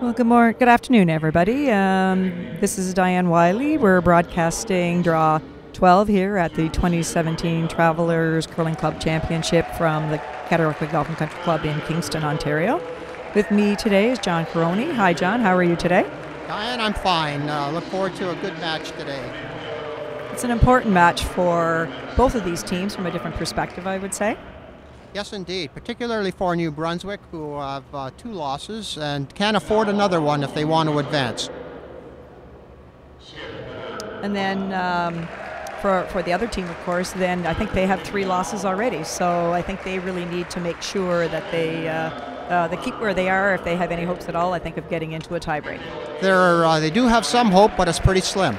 Well, good afternoon, everybody. This is Diane Wiley. We're broadcasting Draw 12 here at the 2017 Travelers Curling Club Championship from the Cataraqui Golf and Country Club in Kingston, Ontario. With me today is John Caroni. Hi, John. How are you today? Diane, I'm fine. Look forward to a good match today. It's an important match for both of these teams from a different perspective, I would say. Yes, indeed, particularly for New Brunswick, who have 2 losses and can't afford another one if they want to advance. And then for the other team, of course, then I think they have 3 losses already. So I think they really need to make sure that they keep where they are if they have any hopes at all, I think, of getting into a tiebreak. They do have some hope, but it's pretty slim.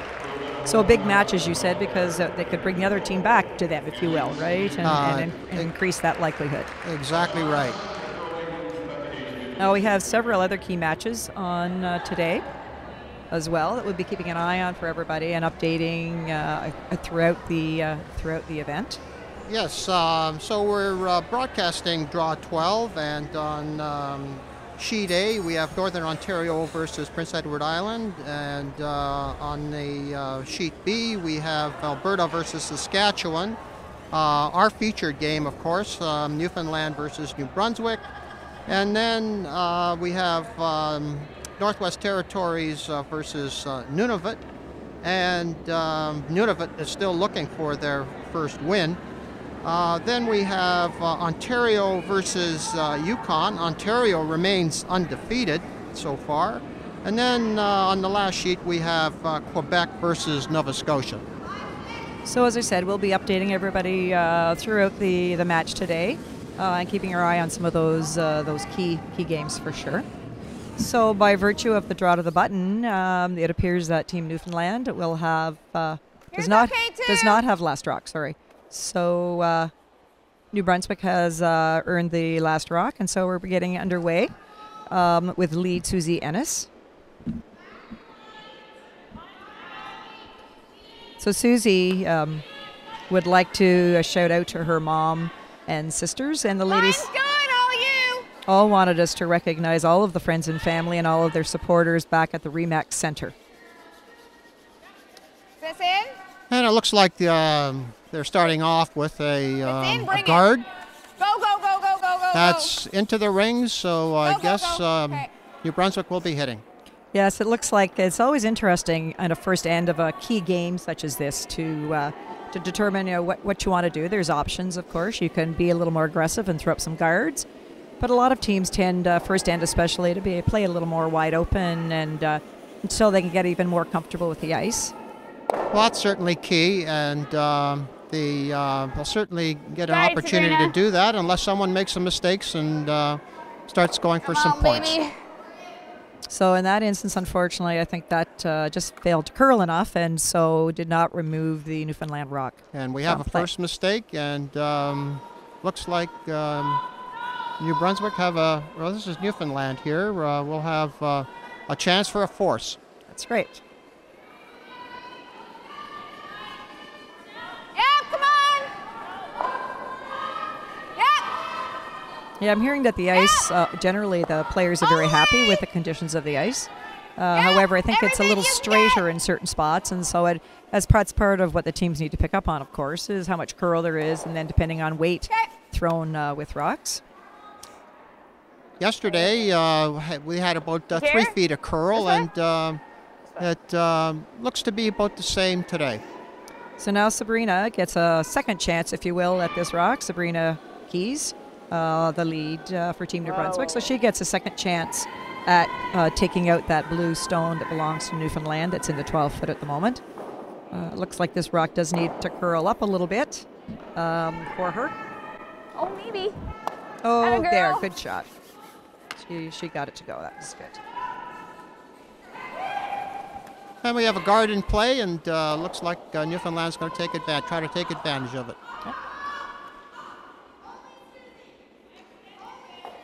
So a big match, as you said, because they could bring the other team back to them, if you will, right? And increase that likelihood. Exactly right. Now we have several other key matches on today as well that we'll be keeping an eye on for everybody and updating throughout the event. Yes, so we're broadcasting Draw 12, and on Sheet A, we have Northern Ontario versus Prince Edward Island, and on the Sheet B, we have Alberta versus Saskatchewan. Our featured game, of course, Newfoundland versus New Brunswick. And then we have Northwest Territories versus Nunavut. And Nunavut is still looking for their first win. Then we have Ontario versus Yukon. Ontario remains undefeated so far. And then on the last sheet we have Quebec versus Nova Scotia. So as I said, we'll be updating everybody throughout the match today and keeping our eye on some of those key games for sure. So by virtue of the draw to the button, it appears that Team Newfoundland will have does not have last rock. Sorry. So New Brunswick has earned the last rock, and so we're getting underway with lead Susie Ennis. So Susie would like to shout out to her mom and sisters, and the ladies all wanted us to recognize all of the friends and family and all of their supporters back at the RE/MAX Center. Is this in? And it looks like they're starting off with a guard. Go. That's into the rings, so I guess New Brunswick will be hitting. Yes, it looks like it's always interesting on a first end of a key game such as this to determine what you want to do. There's options, of course. You can be a little more aggressive and throw up some guards, but a lot of teams tend, first end especially, to play a little more wide open and so they can get even more comfortable with the ice. Well, that's certainly key, and they'll certainly get an opportunity to do that unless someone makes some mistakes and starts going for some points. Baby. So in that instance, unfortunately, I think that just failed to curl enough, and so did not remove the Newfoundland rock. And we have a first mistake, and looks like New Brunswick have well, this is Newfoundland here. We'll have a chance for a force. That's great. Yeah, I'm hearing that the ice, generally the players are very happy with the conditions of the ice. However, I think it's a little straighter in certain spots, and so as part of what the teams need to pick up on, of course, is how much curl there is, and then depending on weight thrown with rocks. Yesterday, we had about 3 feet of curl, and it looks to be about the same today. So now Sabrina gets a second chance, if you will, at this rock. Sabrina Keys, the lead for Team New Brunswick. So she gets a second chance at taking out that blue stone that belongs to Newfoundland. It's in the 12 foot at the moment. Looks like this rock does need to curl up a little bit for her. Oh, maybe. Oh, there. Good shot. She got it to go. That was good. And we have a guard in play, and looks like Newfoundland's going to try to take advantage of it. Okay.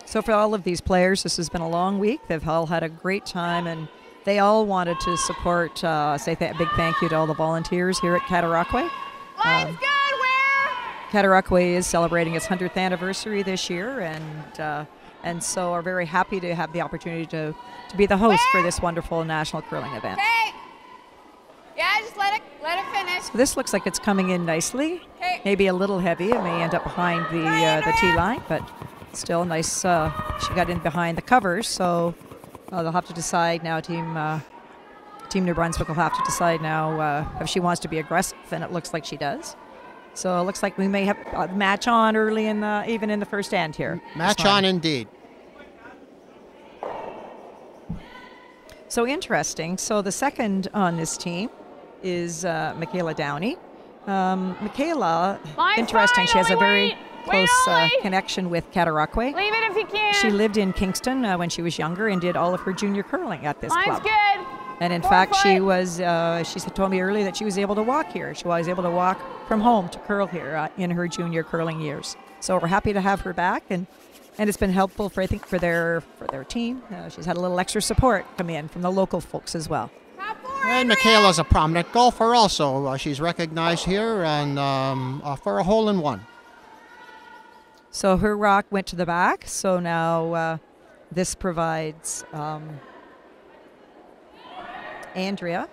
So for all of these players, this has been a long week. They've all had a great time, and they all wanted to support, say a big thank you to all the volunteers here at Cataraqui. Line's good, where? Cataraqui is celebrating its 100th anniversary this year, and so are very happy to have the opportunity to be the host for this wonderful national curling event. Okay. Yeah, just let it finish. So this looks like it's coming in nicely. Okay. Maybe a little heavy. It may end up behind the tee line, but still nice. She got in behind the covers, so they'll have to decide now. Team New Brunswick will have to decide now if she wants to be aggressive, and it looks like she does. So it looks like we may have a match on early even in the first end here. Match on indeed. So interesting. So the second on this team is Michaela Downey. Michaela, Line's interesting. fine, She has a only very wait. close Wait, only. connection with Cataraqui. Leave it if you can. She lived in Kingston when she was younger and did all of her junior curling at this Line's club. good. And in 4 fact, she foot. was. She told me earlier that she was able to walk here. She was able to walk from home to curl here in her junior curling years. So we're happy to have her back, and it's been helpful for their team. She's had a little extra support come in from the local folks as well. Top 4, And Andrea. Michaela's a prominent golfer also. She's recognized here and for a hole-in-one. So her rock went to the back. So now this provides Andrea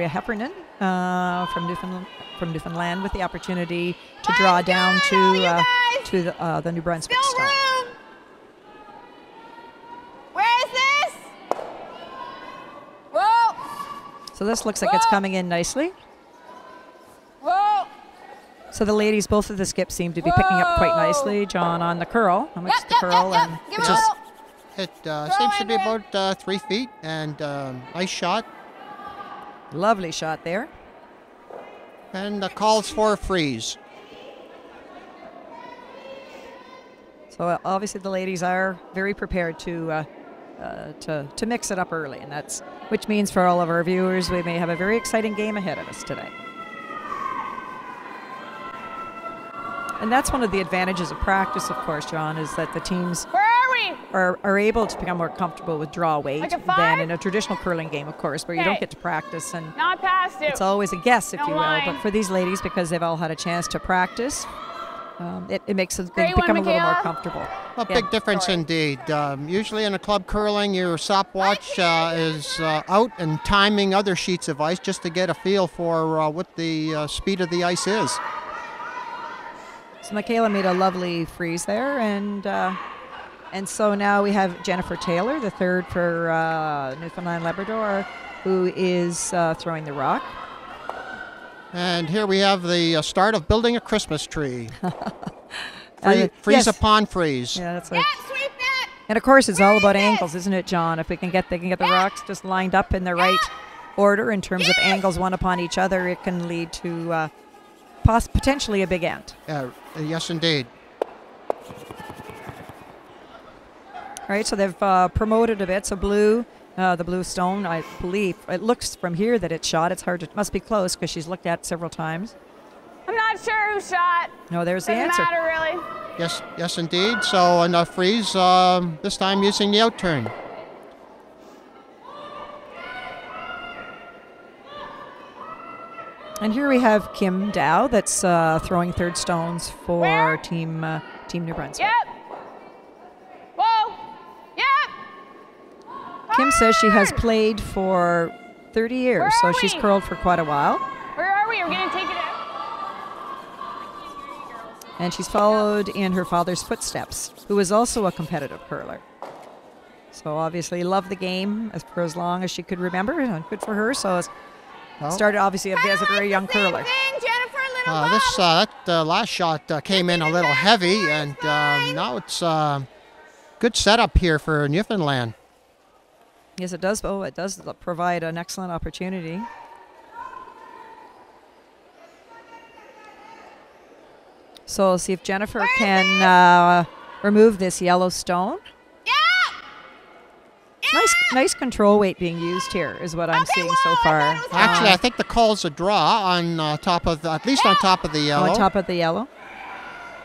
Heffernan from Newfoundland with the opportunity to draw down to the New Brunswick Still stone. room. Where is this? Whoa. So this looks like it's coming in nicely. Whoa. So the ladies, both of the skips seem to be picking up quite nicely. John on the curl. How much is the curl? Yep. And Give It's it a just- little. It seems to be about 3 feet, and nice shot. lovely shot there. And calls for a freeze. So obviously the ladies are very prepared to mix it up early, and which means for all of our viewers, we may have a very exciting game ahead of us today. And that's one of the advantages of practice, of course, John, is that the teams Where are we? are able to become more comfortable with draw weight Like a than 5? in a traditional curling game, of course, where you don't Okay. get to practice, and Not past it. it's always a guess, if No you will. line. But for these ladies, because they've all had a chance to practice, it makes them Great one, become a little more Michaela. comfortable. A Yeah. big difference Sorry. indeed. Usually in a club curling, your stopwatch is out and timing other sheets of ice just to get a feel for what the speed of the ice is. So Michaela made a lovely freeze there, and so now we have Jennifer Taylor, the third for Newfoundland Labrador, who is throwing the rock. And here we have the start of building a Christmas tree. Yes. Freeze upon freeze. Yeah, that's Yeah, right. sweep that. And of course, it's all about is angles, this? isn't it, John? If they can get the rocks just lined up in the right order in terms of angles one upon each other, it can lead to potentially a big end. Yes, indeed. All right, so they've promoted a bit. So the blue stone, I believe, it looks from here that it's shot. It's hard to, must be close because she's looked at it several times. I'm not sure who shot. No, there's the Doesn't answer. matter really. Yes, indeed. So enough freeze, this time using the outturn. And here we have Kim Dow that's throwing third stones for Where? Team New Brunswick. Yep. Whoa. Yep. Kim says she has Hard. played for 30 years, Where so are she's we? curled for quite a while. Where are we? We're gonna take it out. And she's followed in her father's footsteps, who is also a competitive curler. So obviously loved the game for as long as she could remember, and good for her. So it's Well, started obviously as a very young curler. Thing, Jennifer, little love. that last shot came in a little heavy, and now it's good setup here for Newfoundland. Yes, it does. Oh, it does provide an excellent opportunity. So we'll see if Jennifer can remove this yellow stone. Yeah. Nice control weight being used here is what I'm Okay, seeing well, so I far. thought it was Actually, I think the call's a draw on top of at least on top of the yellow. On top of the yellow.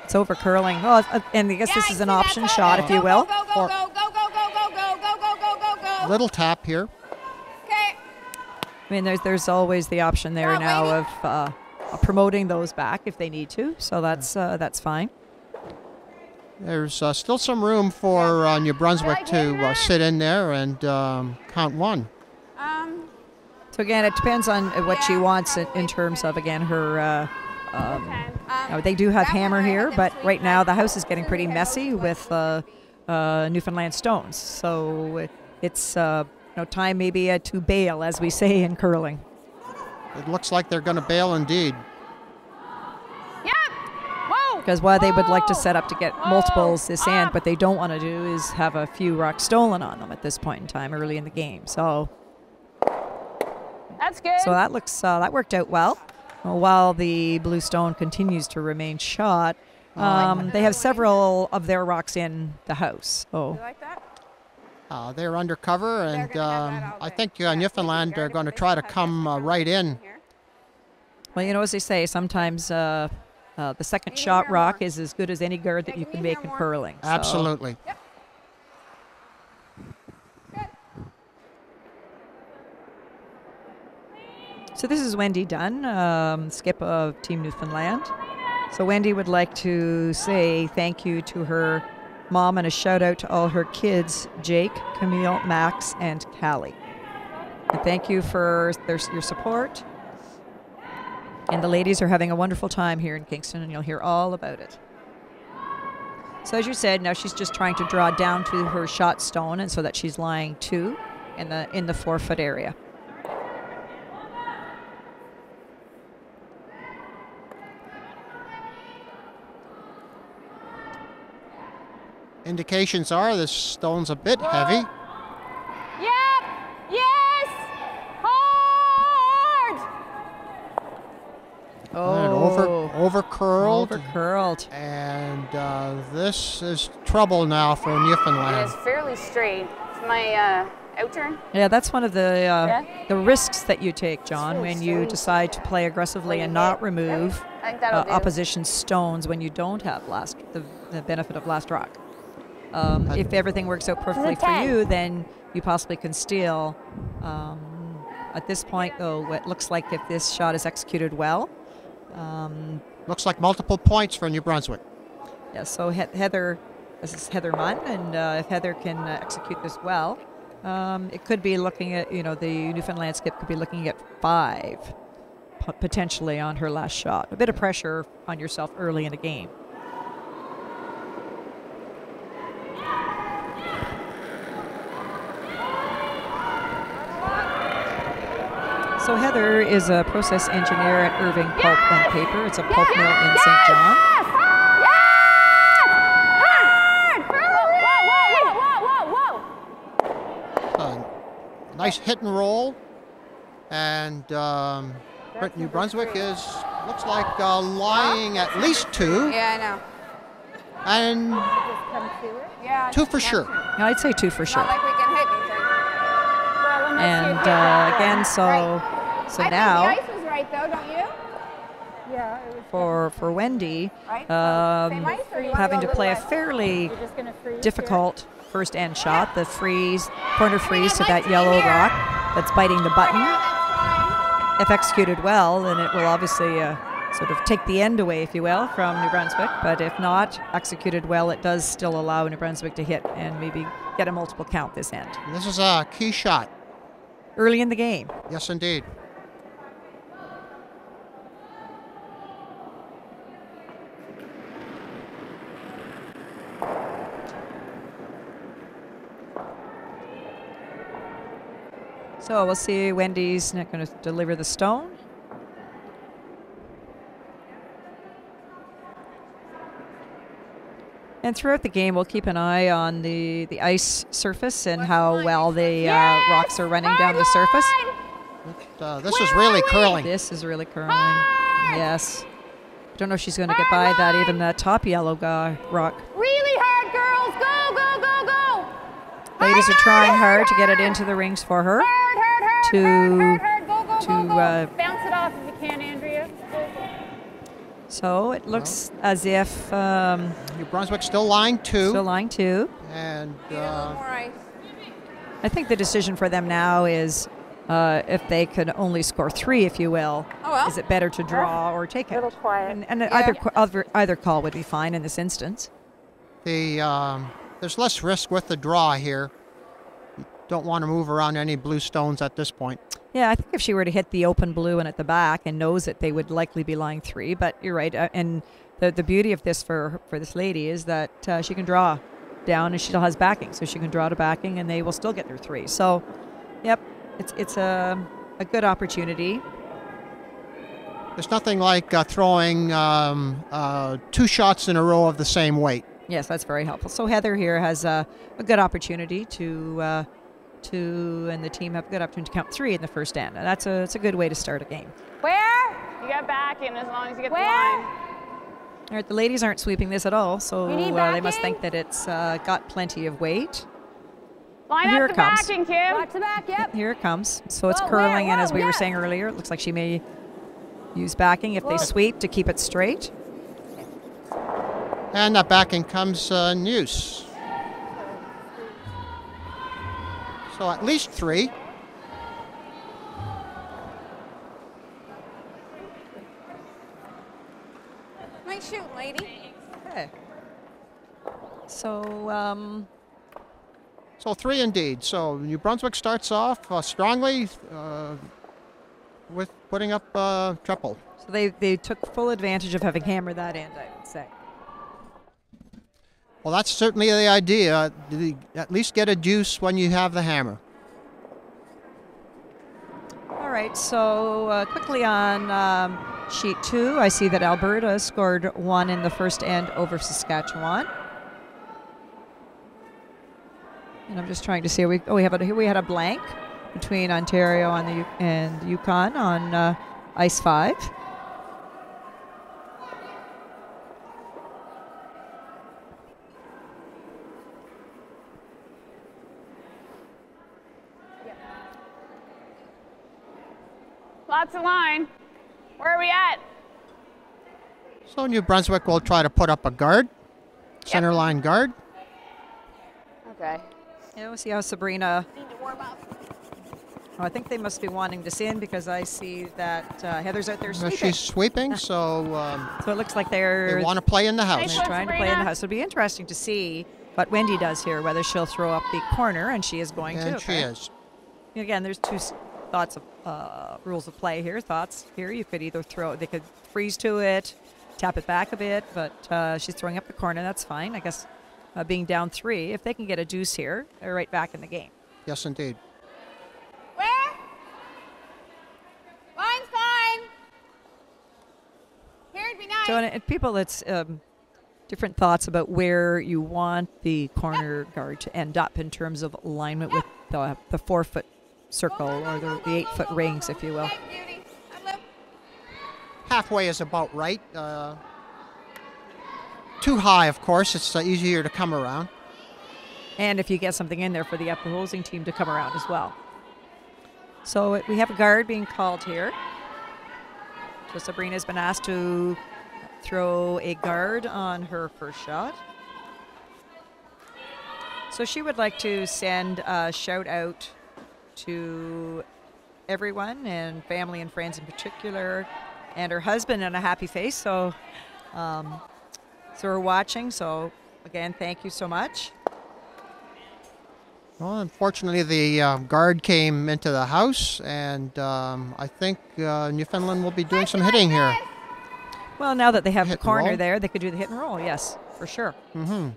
It's over curling. Oh, and I guess this is an option shot, if you will. Go, go, go, go, go, go, go, go, go, go, go, go, go. Little tap here. Okay. I mean, there's always the option there Come on, now baby. of promoting those back if they need to. So that's fine. There's still some room for New Brunswick to sit in there and count one. So again, it depends on what she wants in terms of, again, her... they do have hammer here, but right now the house is getting pretty messy with Newfoundland stones. So it's time maybe to bail, as we say in curling. It looks like they're going to bail indeed. Because while they would like to set up to get multiples this end, what they don't want to do is have a few rocks stolen on them at this point in time early in the game. So That's good. So that looks that worked out well. While the blue stone continues to remain shot, they have several of their rocks in the house. Oh, You like that? They're undercover, and I think Newfoundland are going to try to come right in. well, as they say, sometimes the second shot rock is as good as any guard that you can make in curling. So. Absolutely. Yep. So this is Wendy Dunn, skip of Team Newfoundland. So Wendy would like to say thank you to her mom and a shout out to all her kids, Jake, Camille, Max, and Callie. And thank you for your support. And the ladies are having a wonderful time here in Kingston, and you'll hear all about it. So as you said, now she's just trying to draw down to her shot stone, and so that she's lying 2 in the 4-foot area. Indications are this stone's a bit heavy. Yep. Yes. Hard. And over curled. Over curled. And this is trouble now for It Newfoundland. is fairly straight. It's my out turn. Yeah, that's one of the risks that you take, John, when you decide to play aggressively and not remove I think that'll do. opposition stones when you don't have the benefit of last rock. If everything works out perfectly for you, then you possibly can steal. At this point, though, it looks like if this shot is executed well. Looks like multiple points for New Brunswick. Yeah, so Heather, this is Heather Munn, and if Heather can execute this well, it could be looking at, the Newfoundland skip could be looking at 5 potentially on her last shot. A bit of pressure on yourself early in the game. So Heather is a process engineer at Irving Pulp and Paper. It's a pulp mill in St. John. Nice hit and roll. And New Brunswick looks like lying at least 2. Yeah, I know. And Yeah. 2 for sure. Yeah, I'd say 2 for sure. Not like we can hit anything. And again, so now I think the ice was right, though, don't you? Yeah. for Wendy, Right? Same ice, or you wanna having go to a play a little less? fairly difficult first end shot, the corner freeze to that lights yellow in here. rock that's biting the button. That's fine. If executed well, then it will obviously sort of take the end away, if you will, from New Brunswick. But if not executed well, it does still allow New Brunswick to hit and maybe get a multiple count this end. This is a key shot. Early in the game. Yes, indeed. So we'll see Wendy's not going to deliver the stone. And throughout the game, we'll keep an eye on the ice surface and how well the rocks are running down the surface. This is really curling. This is really curling. Yes. Don't know if she's going to get by that, even that top yellow rock. Really hard, girls. Go, go, go, go. Ladies are trying hard to get it into the rings for her. Hard. Bounce it off if you can, Andrea. So it looks as if New Brunswick still lying 2. still lying 2. And More ice. I think the decision for them now is if they could only score 3, if you will. Oh, well. Is it better to draw or take it? Little quiet. And Yeah. either call would be fine in this instance. There's less risk with the draw here. You don't want to move around any blue stones at this point. Yeah, I think if she were to hit the open blue and at the back and knows it, they would likely be lying 3. But you're right. And the beauty of this for this lady is that she can draw down and she still has backing. So she can draw to backing and they will still get their 3. So, yep, it's a good opportunity. There's nothing like throwing 2 shots in a row of the same weight. Yes, that's very helpful. So Heather here has a good opportunity to and the team have a good opportunity to count 3 in the first end. And it's a good way to start a game. Where? You got back in as long as you get Where? the line. All right, the ladies aren't sweeping this at all, so You need they must backing? think that it's got plenty of weight. Line Here up it the comes. backing, Kim. Watch the back, yep. Here it comes. So it's Whoa, curling, where? and as Whoa, we were yeah. saying earlier, it looks like she may use backing if they Whoa. sweep to keep it straight. And that backing comes in use. So at least 3. Nice shooting, lady. Okay. So, So 3 indeed. So New Brunswick starts off strongly with putting up triple. so they took full advantage of having hammered that end, I would say. Well, that's certainly the idea. At least get a deuce when you have the hammer. All right, so quickly on sheet 2, I see that Alberta scored 1 in the first end over Saskatchewan. And I'm just trying to see. We had a blank between Ontario and Yukon on ice 5. Lots of line. Where are we at? So New Brunswick will try to put up a guard, center line guard. Okay. Yeah, we'll see how Sabrina. Need to warm up. Oh, I think they must be wanting this in because I see that Heather's out there sweeping. She's sweeping, so So it looks like they they're want to play in the Nice house. one. trying to play in the house. It'll be interesting to see what Wendy does here, whether she'll throw up the corner, and she is going to. And she okay? is. Again, there's 2 thoughts of rules of play here. Thoughts here. You could either they could freeze to it, tap it back a bit, but she's throwing up the corner. That's fine. I guess being down 3, if they can get a deuce here, they're right back in the game. Yes, indeed. Where? Line's fine. Here'd be nice. So, and people, it's different thoughts about where you want the corner guard to end up in terms of alignment with the 4-foot circle or the 8-foot rings, if you will. Okay, beauty. Hello. Halfway is about right. Too high, of course. It's easier to come around. And if you get something in there for the opposing team to come around as well. So we have a guard being called here. So Sabrina's been asked to throw a guard on her first shot. So she would like to send a shout out to everyone and family and friends in particular, and her husband and a happy face. So, so we're watching. So again, thank you so much. Well, unfortunately, the guard came into the house, and I think Newfoundland will be doing some hitting here. Well, now that they have the Hit and corner roll. there, they could do the hit and roll. Yes, for sure. Mm-hmm.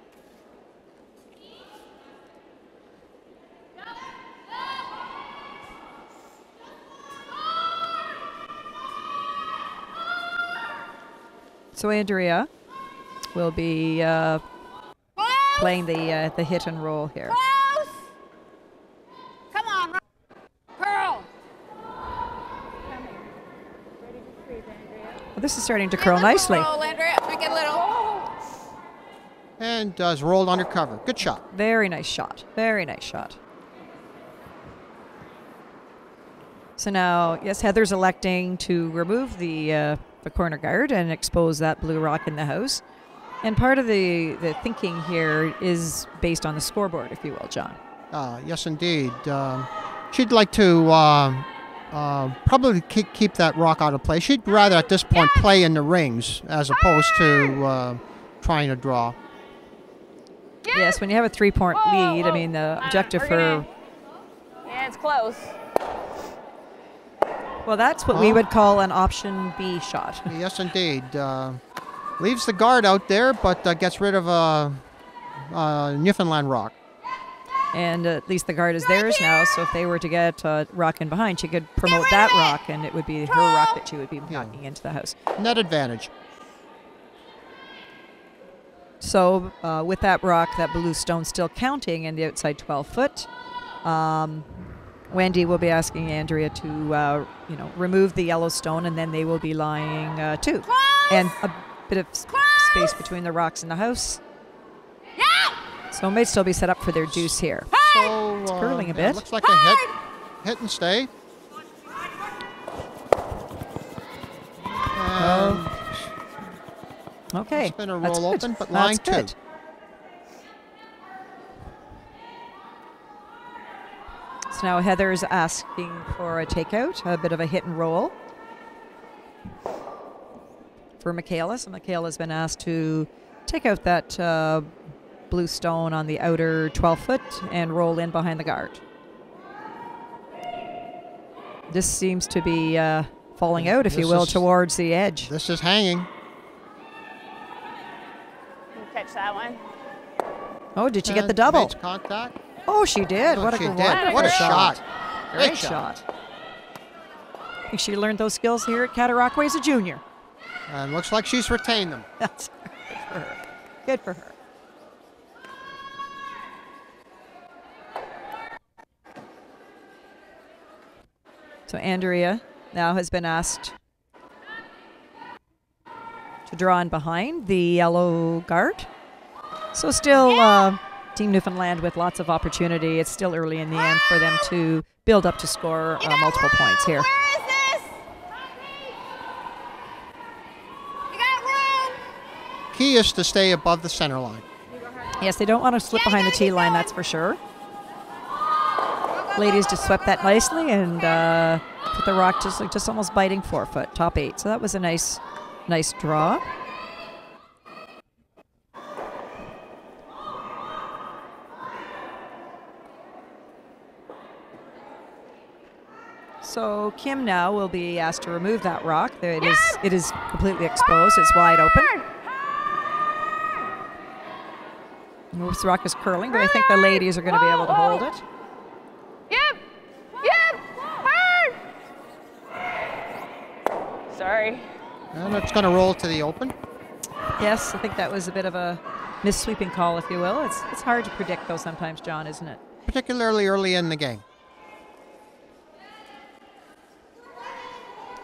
So Andrea will be Close. playing the hit and roll here. Close. Come on, Curl. Well, this is starting to curl nicely. Roll, Andrea. Make it a little. And does rolled under cover. Good shot. Very nice shot. Very nice shot. So now, yes, Heather's electing to remove the corner guard and expose that blue rock in the house. And part of the thinking here is based on the scoreboard, if you will, John. Yes, indeed. She'd like to probably keep that rock out of play. She'd rather at this point play in the rings as opposed to trying to draw. Yes, when you have a 3-point lead, I mean, the objective for... Yeah, it's close. Well, that's what we would call an option B shot. Yes, indeed. Leaves the guard out there, but gets rid of a Newfoundland rock. And at least the guard is theirs now, so if they were to get a rock in behind, she could promote that rock, and it would be her rock that she would be knocking into the house. Net advantage. So with that rock, that blue stone still counting in the outside 12-foot, Wendy will be asking Andrea to, remove the yellow stone, and then they will be lying 2. And a bit of space between the rocks and the house. So it may still be set up for their deuce here. So it's curling a bit. Looks like a hit and stay. Okay. It's been a roll open, but line 2. Good. So now Heather's asking for a takeout, a bit of a hit and roll for Michaela. So Michaela's been asked to take out that blue stone on the outer 12-foot and roll in behind the guard. This seems to be falling out, if you will, towards the edge. This is hanging. Catch that one. Oh, did she get the double? Makes contact. Oh, she did. Oh, What she a did. What a shot. Great shot. I think she learned those skills here at Cataraqui as a junior. And looks like she's retained them. That's good for her. Good for her. So Andrea now has been asked to draw in behind the yellow guard. So still Team Newfoundland with lots of opportunity. It's still early in the end for them to build up to score multiple points here. Where is this? You got room. Key is to stay above the center line. Yes, they don't want to slip behind the tee line, that's for sure. Ladies just swept that nicely and put the rock just almost biting 4-foot, top 8. So that was a nice draw. So Kim now will be asked to remove that rock. It is completely exposed. It's wide open. This rock is curling, but I think the ladies are going to be able to hold it. Sorry. And it's going to roll to the open. Yes, I think that was a bit of a missweeping call, if you will. It's hard to predict, though, sometimes, John, isn't it? Particularly early in the game.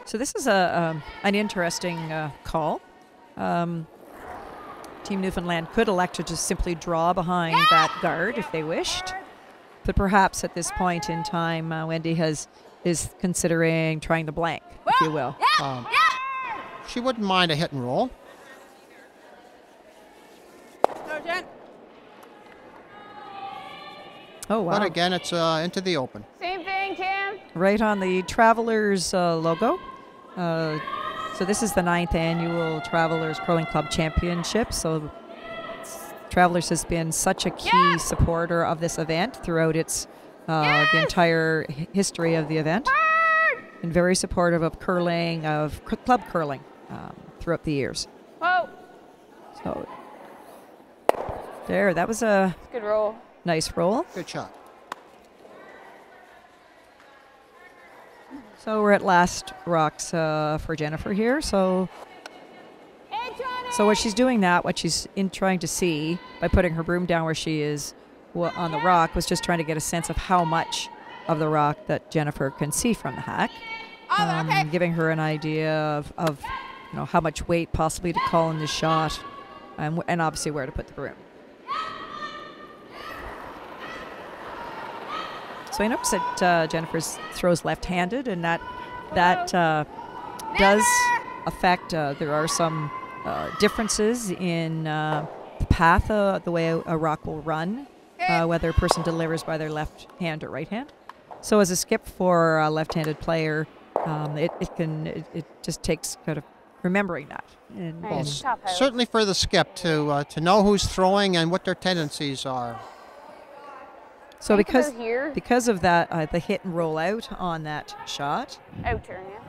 So this is an interesting call. Team Newfoundland could elect to just simply draw behind that guard if they wished. But perhaps at this point in time, Wendy is considering trying to blank, if you will. She wouldn't mind a hit and roll. Oh, wow. But again, it's into the open. Same thing, Kim. Right on the Travelers logo. So this is the 9th annual Travelers Curling Club Championship. So Travelers has been such a key supporter of this event throughout its the entire history of the event. And very supportive of curling, of club curling throughout the years. Whoa. So there, that was a Good roll. nice roll. Good shot. So we're at last rocks for Jennifer here. So what she's doing what she's trying to see by putting her broom down where she is on the rock was just trying to get a sense of how much of the rock that Jennifer can see from the hack. Giving her an idea of how much weight possibly to call in the shot and obviously where to put the broom. So I noticed that Jennifer throws left-handed, and that does affect. There are some differences in the path, the way a rock will run, whether a person delivers by their left hand or right hand. So as a skip for a left-handed player, it just takes kind of remembering that. Nice. Top house. Certainly for the skip to know who's throwing and what their tendencies are. So Think about here. because of that, the hit and roll out on that shot. Out turn, yeah.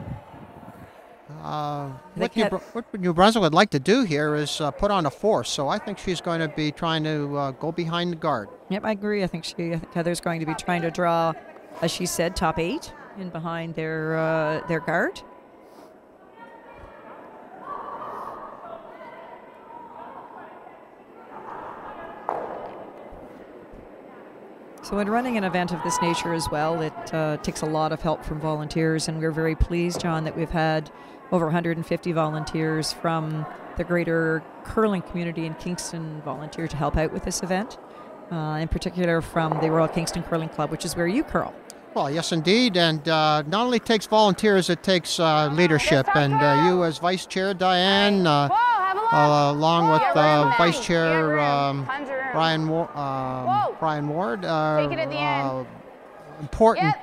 What New Brunswick would like to do here is put on a force. So I think she's going to be trying to go behind the guard. Yep, I agree. I think Heather's going to be trying to draw, as she said, top 8 in behind their guard. So when running an event of this nature as well, it takes a lot of help from volunteers, and we're very pleased, John, that we've had over 150 volunteers from the greater curling community in Kingston volunteer to help out with this event, in particular from the Royal Kingston Curling Club, which is where you curl. Well, yes, indeed, and not only takes volunteers, it takes leadership, and you as Vice Chair, Diane, along with Vice Chair Brian Ward, are important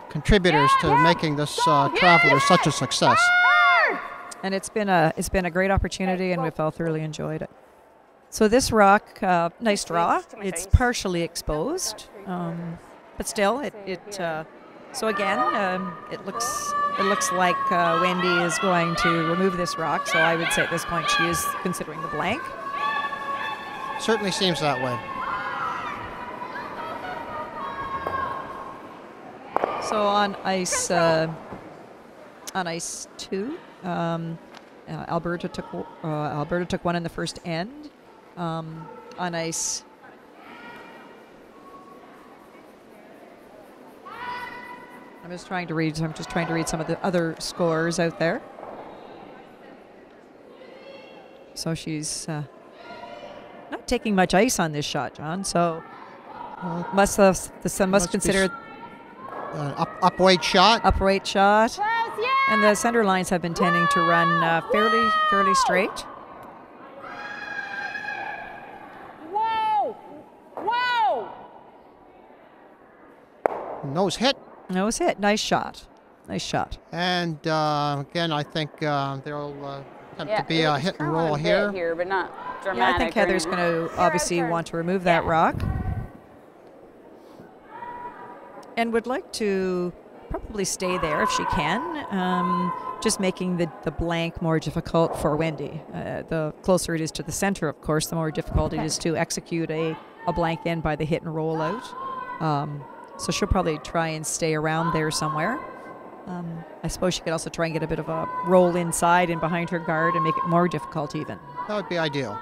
contributors to making this traveler such a success. And it's been a great opportunity, and we've all thoroughly enjoyed it. So this rock, nice draw. It's partially exposed, but still, so again, it looks like Wendy is going to remove this rock. So I would say at this point she is considering the blank. Certainly seems that way. So on ice 2, Alberta took one in the first end. On ice. I'm just trying to read some of the other scores out there. So she's not taking much ice on this shot, John. So must consider upright shot. Upright shot. And the center lines have been tending to run fairly straight. Whoa! Nose hit. Nose hit. Nice shot. And again, I think there'll attempt to be a hit and roll here. But not dramatic. Yeah, I think Heather's going to obviously want to remove that rock. And would like to probably stay there if she can, just making the blank more difficult for Wendy. The closer it is to the center, of course, the more difficult it is to execute a blank in by the hit and roll out. So she'll probably try and stay around there somewhere. I suppose she could also try and get a bit of a roll inside and behind her guard and make it more difficult even. That would be ideal.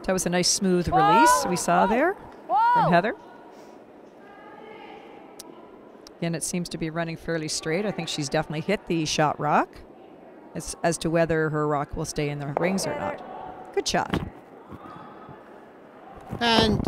That was a nice smooth release we saw there from Heather. Again, it seems to be running fairly straight. I think she's definitely hit the shot rock. As to whether her rock will stay in the rings or not. Good shot. And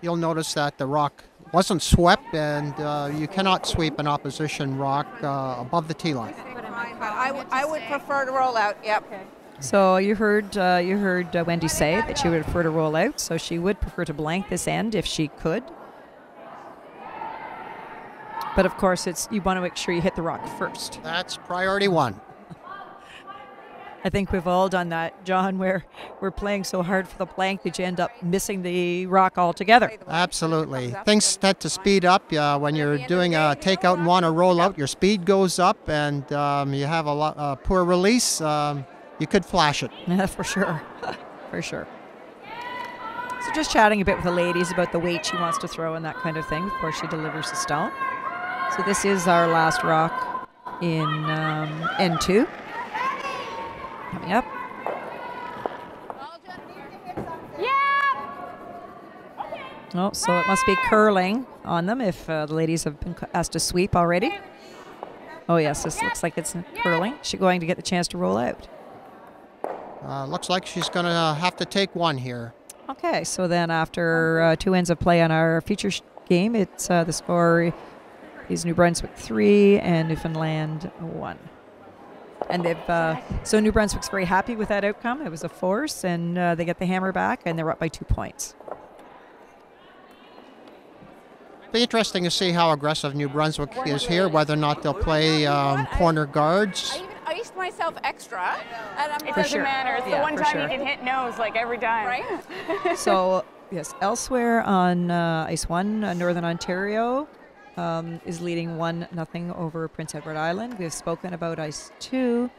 you'll notice that the rock wasn't swept, and you cannot sweep an opposition rock above the tee line. I would prefer to roll out. Yep. Okay. So you heard Wendy say that she would prefer to roll out, so she would prefer to blank this end if she could. But of course, you want to make sure you hit the rock first. That's priority one. I think we've all done that, John, where we're playing so hard for the blank that you end up missing the rock altogether. Absolutely. Things tend to speed up when you're doing a takeout and want to roll out. Your speed goes up, and you have a poor release. You could flash it. Yeah, for sure. For sure. So just chatting a bit with the ladies about the weight she wants to throw and that kind of thing before she delivers the stone. So this is our last rock in N2. Coming up. Oh, so it must be curling on them if the ladies have been asked to sweep already. Oh, yes, this looks like it's curling. She's going to get the chance to roll out. Looks like she's going to have to take one here. Okay, so then after 2 ends of play on our feature game, it's the score is New Brunswick 3 and Newfoundland 1. And so New Brunswick's very happy with that outcome. It was a force, and they get the hammer back, and they're up by 2 points. Be interesting to see how aggressive New Brunswick is here, whether or not they'll play corner guards. I even iced myself extra. And I'm It like, doesn't sure. matter. It's Yeah, the one for time sure. you can hit nose, like every time. right? So, yes, elsewhere on Ice 1, Northern Ontario is leading 1-0 over Prince Edward Island. We've spoken about Ice 2.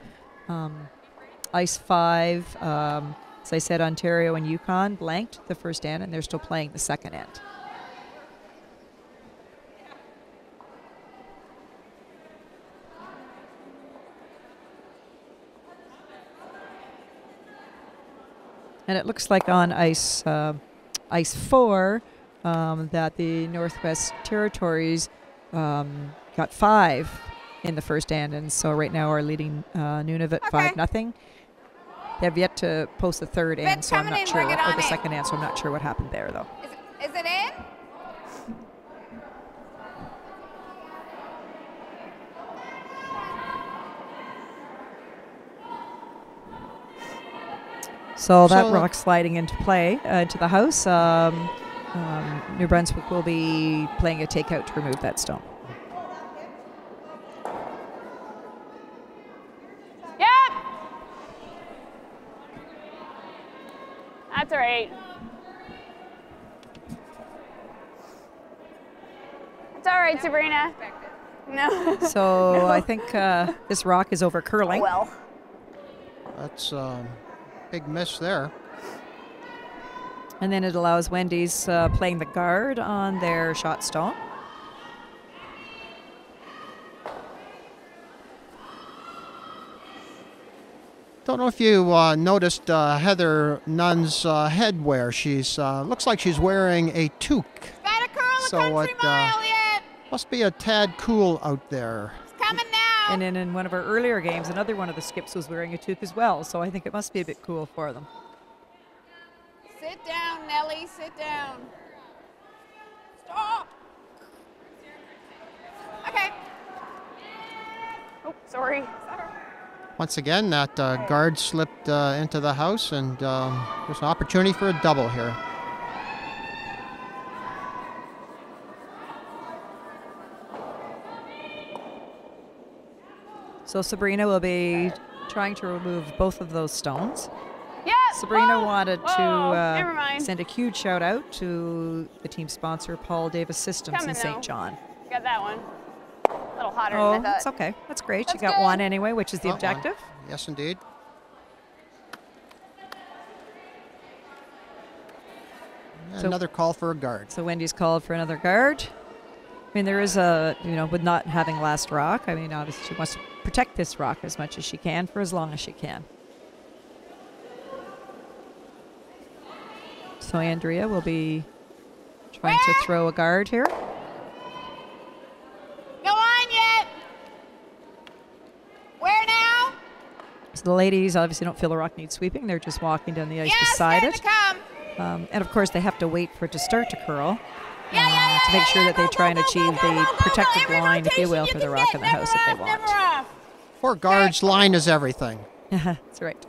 Ice 5, as I said, Ontario and Yukon blanked the first end, and they're still playing the second end. And it looks like on Ice 4 that the Northwest Territories got 5 in the first end, and so right now are leading Nunavut 5-0. They have yet to post the third end, so I'm coming not in, sure, bring it or on the in. second end, so I'm not sure what happened there, though. Is it in? So that So- rock sliding into play, into the house. New Brunswick will be playing a takeout to remove that stone. Yep. That's all right. It's all right, Sabrina. No. So I think this rock is over curling. Well. That's big miss there. And then it allows Wendy's playing the guard on their shot stone. Don't know if you noticed Heather Nunn's headwear. She's looks like she's wearing a toque. Gotta curl a So country what, mile yet. Must be a tad cool out there. It's coming now. And then in one of our earlier games, another one of the skips was wearing a toque as well. So I think it must be a bit cool for them. Sit down, Nellie. Sit down. Stop. Okay. Oh, sorry. Once again, that guard slipped into the house, and there's an opportunity for a double here. So Sabrina will be trying to remove both of those stones. Yeah. Sabrina oh, wanted oh, to never mind. send a huge shout out to the team sponsor, Paul Davis Systems Coming in St. though. John. Got that one. A little hotter Oh, than I that's thought. okay. That's great. That's you got good. one anyway, which is the Got one. objective. Yes, indeed. And So- another call for a guard. So Wendy's called for another guard. I mean, there is a, with not having last rock, I mean, obviously she wants to protect this rock as much as she can for as long as she can. So Andrea will be trying to throw a guard here. No on yet. Where now? So the ladies obviously don't feel the rock needs sweeping. They're just walking down the ice Yes, beside starting it. to come. And of course, they have to wait for it to start to curl Yeah, to make sure yeah, that they go, try and go, go, achieve go, the go, go, protected every line, if you will, rotation for the can rock get. in the house if they Never want. off. 4 guards, line is everything. That's right.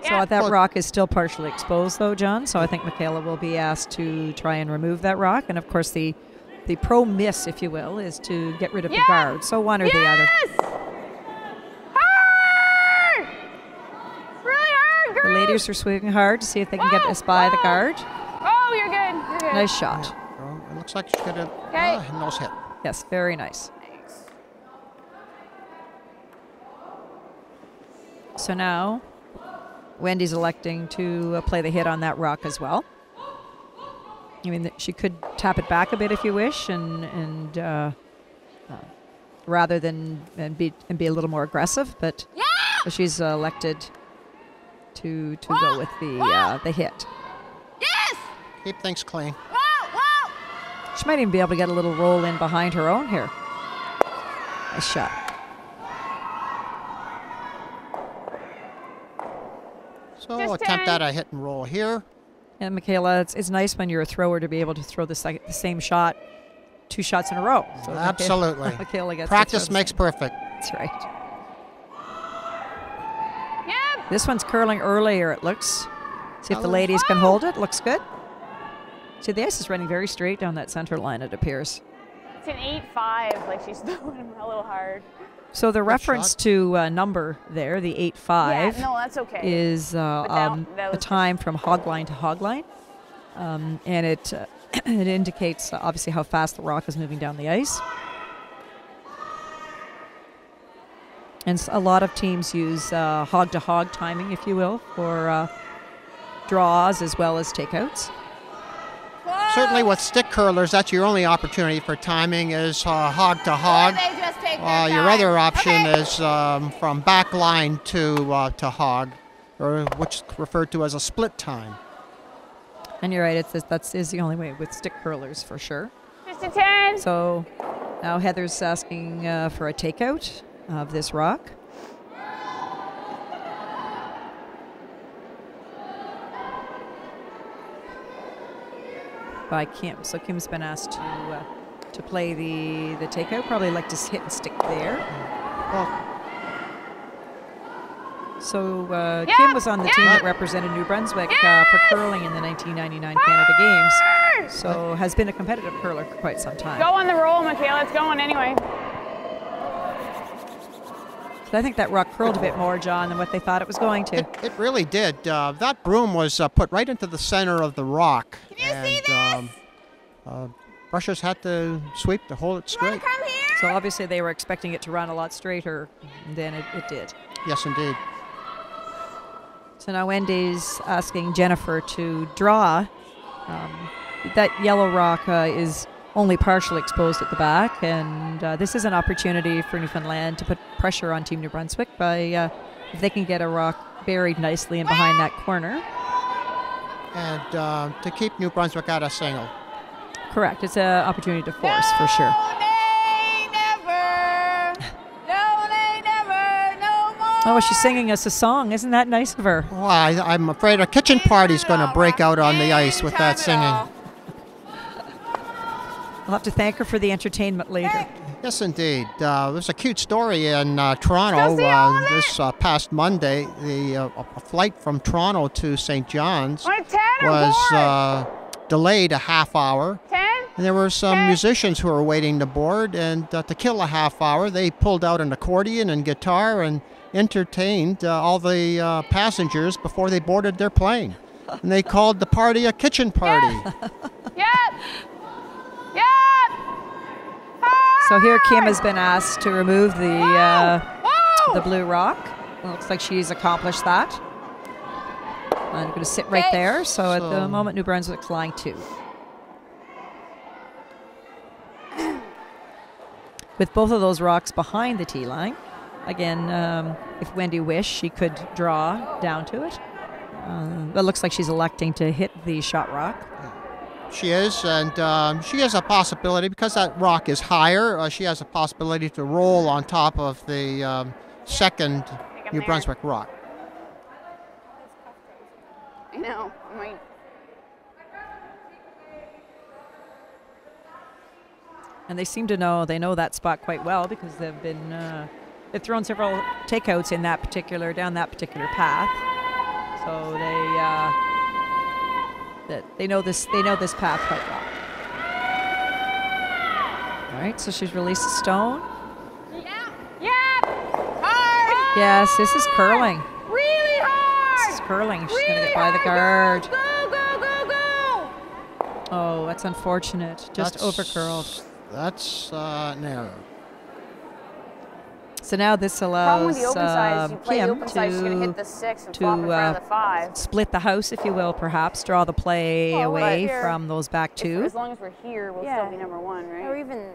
So that Look. rock is still partially exposed, though, John. So I think Michaela will be asked to try and remove that rock. And of course, the pro miss, if you will, is to get rid of the guard. So one or the other. Hard! Really hard, The girl. ladies are swinging hard to see if they can get Whoa, us by the whoa. guard. Oh, you're good. You're good. Nice shot. Well, it looks like she's got a Okay. nose hit. Yes, very nice. So now Wendy's electing to play the hit on that rock as well. I mean, she could tap it back a bit if you wish, and rather than be a little more aggressive, but she's elected to go with the hit. Yes. Keep things clean. Whoa, whoa. She might even be able to get a little roll in behind her own here. Nice shot. So Just attempt 10. at a hit and roll here. And Michaela, it's nice when you're a thrower to be able to throw the same shot 2 shots in a row. So Absolutely. Michaela gets to Practice throw the makes same. perfect. That's right. Yep. This one's curling earlier, it looks. See if the ladies can hold it. Looks good. See, the ice is running very straight down that center line, it appears. It's an 8-5, like she's throwing him a little hard. So the reference to number there, the 8-5, Yeah, no, that's okay. is that the was time from hog line to hog line. And it it indicates obviously how fast the rock is moving down the ice. And a lot of teams use hog-to-hog timing, if you will, for draws as well as takeouts. Certainly with stick curlers, that's your only opportunity for timing is hog to hog. Or they just take their Your time. other option Okay. is from back line to hog, or which is referred to as a split time. And you're right, that is the only way with stick curlers for sure. Just a 10. So now Heather's asking for a takeout of this rock. By Kim. So Kim's been asked to play the takeout. Probably like to hit and stick there. Well, So Kim was on the team that represented New Brunswick for curling in the 1999 Canada Games. So has been a competitive curler for quite some time. Go on the roll, Michaela. It's going anyway. So I think that rock curled a bit more, John, than what they thought it was going to. it really did. That broom was put right into the center of the rock. Can you see this? Rushers had to sweep to hold it straight. Come here. So obviously they were expecting it to run a lot straighter than it did. Yes, indeed. So now Wendy's asking Jennifer to draw. That yellow rock is only partially exposed at the back, and this is an opportunity for Newfoundland to put pressure on Team New Brunswick by if they can get a rock buried nicely in behind that corner. And to keep New Brunswick out of single. Correct. It's an opportunity to force for sure. No, nay, never. No, nay, never. No more. Oh, she's singing us a song. Isn't that nice of her? Well, I'm afraid a kitchen party's going to break out on the ice with that singing. We'll have to thank her for the entertainment later. Yes, indeed. There's a cute story in Toronto this past Monday. A flight from Toronto to St. John's Want a 10 or was delayed a half hour. 10? And there were some musicians who were waiting to board, and to kill a half hour, they pulled out an accordion and guitar and entertained all the passengers before they boarded their plane. And they called the party a kitchen party. Yep. Yep. So here Kim has been asked to remove the Whoa! blue rock. Well, looks like she's accomplished that. I'm going to sit right there. So at the moment, New Brunswick's line 2. With both of those rocks behind the tee line. Again, if Wendy wished, she could draw down to it. But it looks like she's electing to hit the shot rock. She is, and she has a possibility, because that rock is higher, she has a possibility to roll on top of the second New Brunswick rock. I know. I might. And they seem to know that spot quite well, because they've thrown several takeouts in that particular down that particular path. So they know this path quite well. All right, so she's released a stone. Yeah. Yeah. Hard. Yes, this is curling. Really hard. This is curling. She's Really going to get by the hard. guard. Go, go, go, go. Oh, that's unfortunate. Just over curled. That's narrow. So now this Problem with allows the open side is you play the Kim open side, she's going to hit the 6 and to, flop in front of the 5. split the house, if you will, perhaps draw the play Well, away here- from those back two. As long as we're here, we'll still be number 1, right? Or even.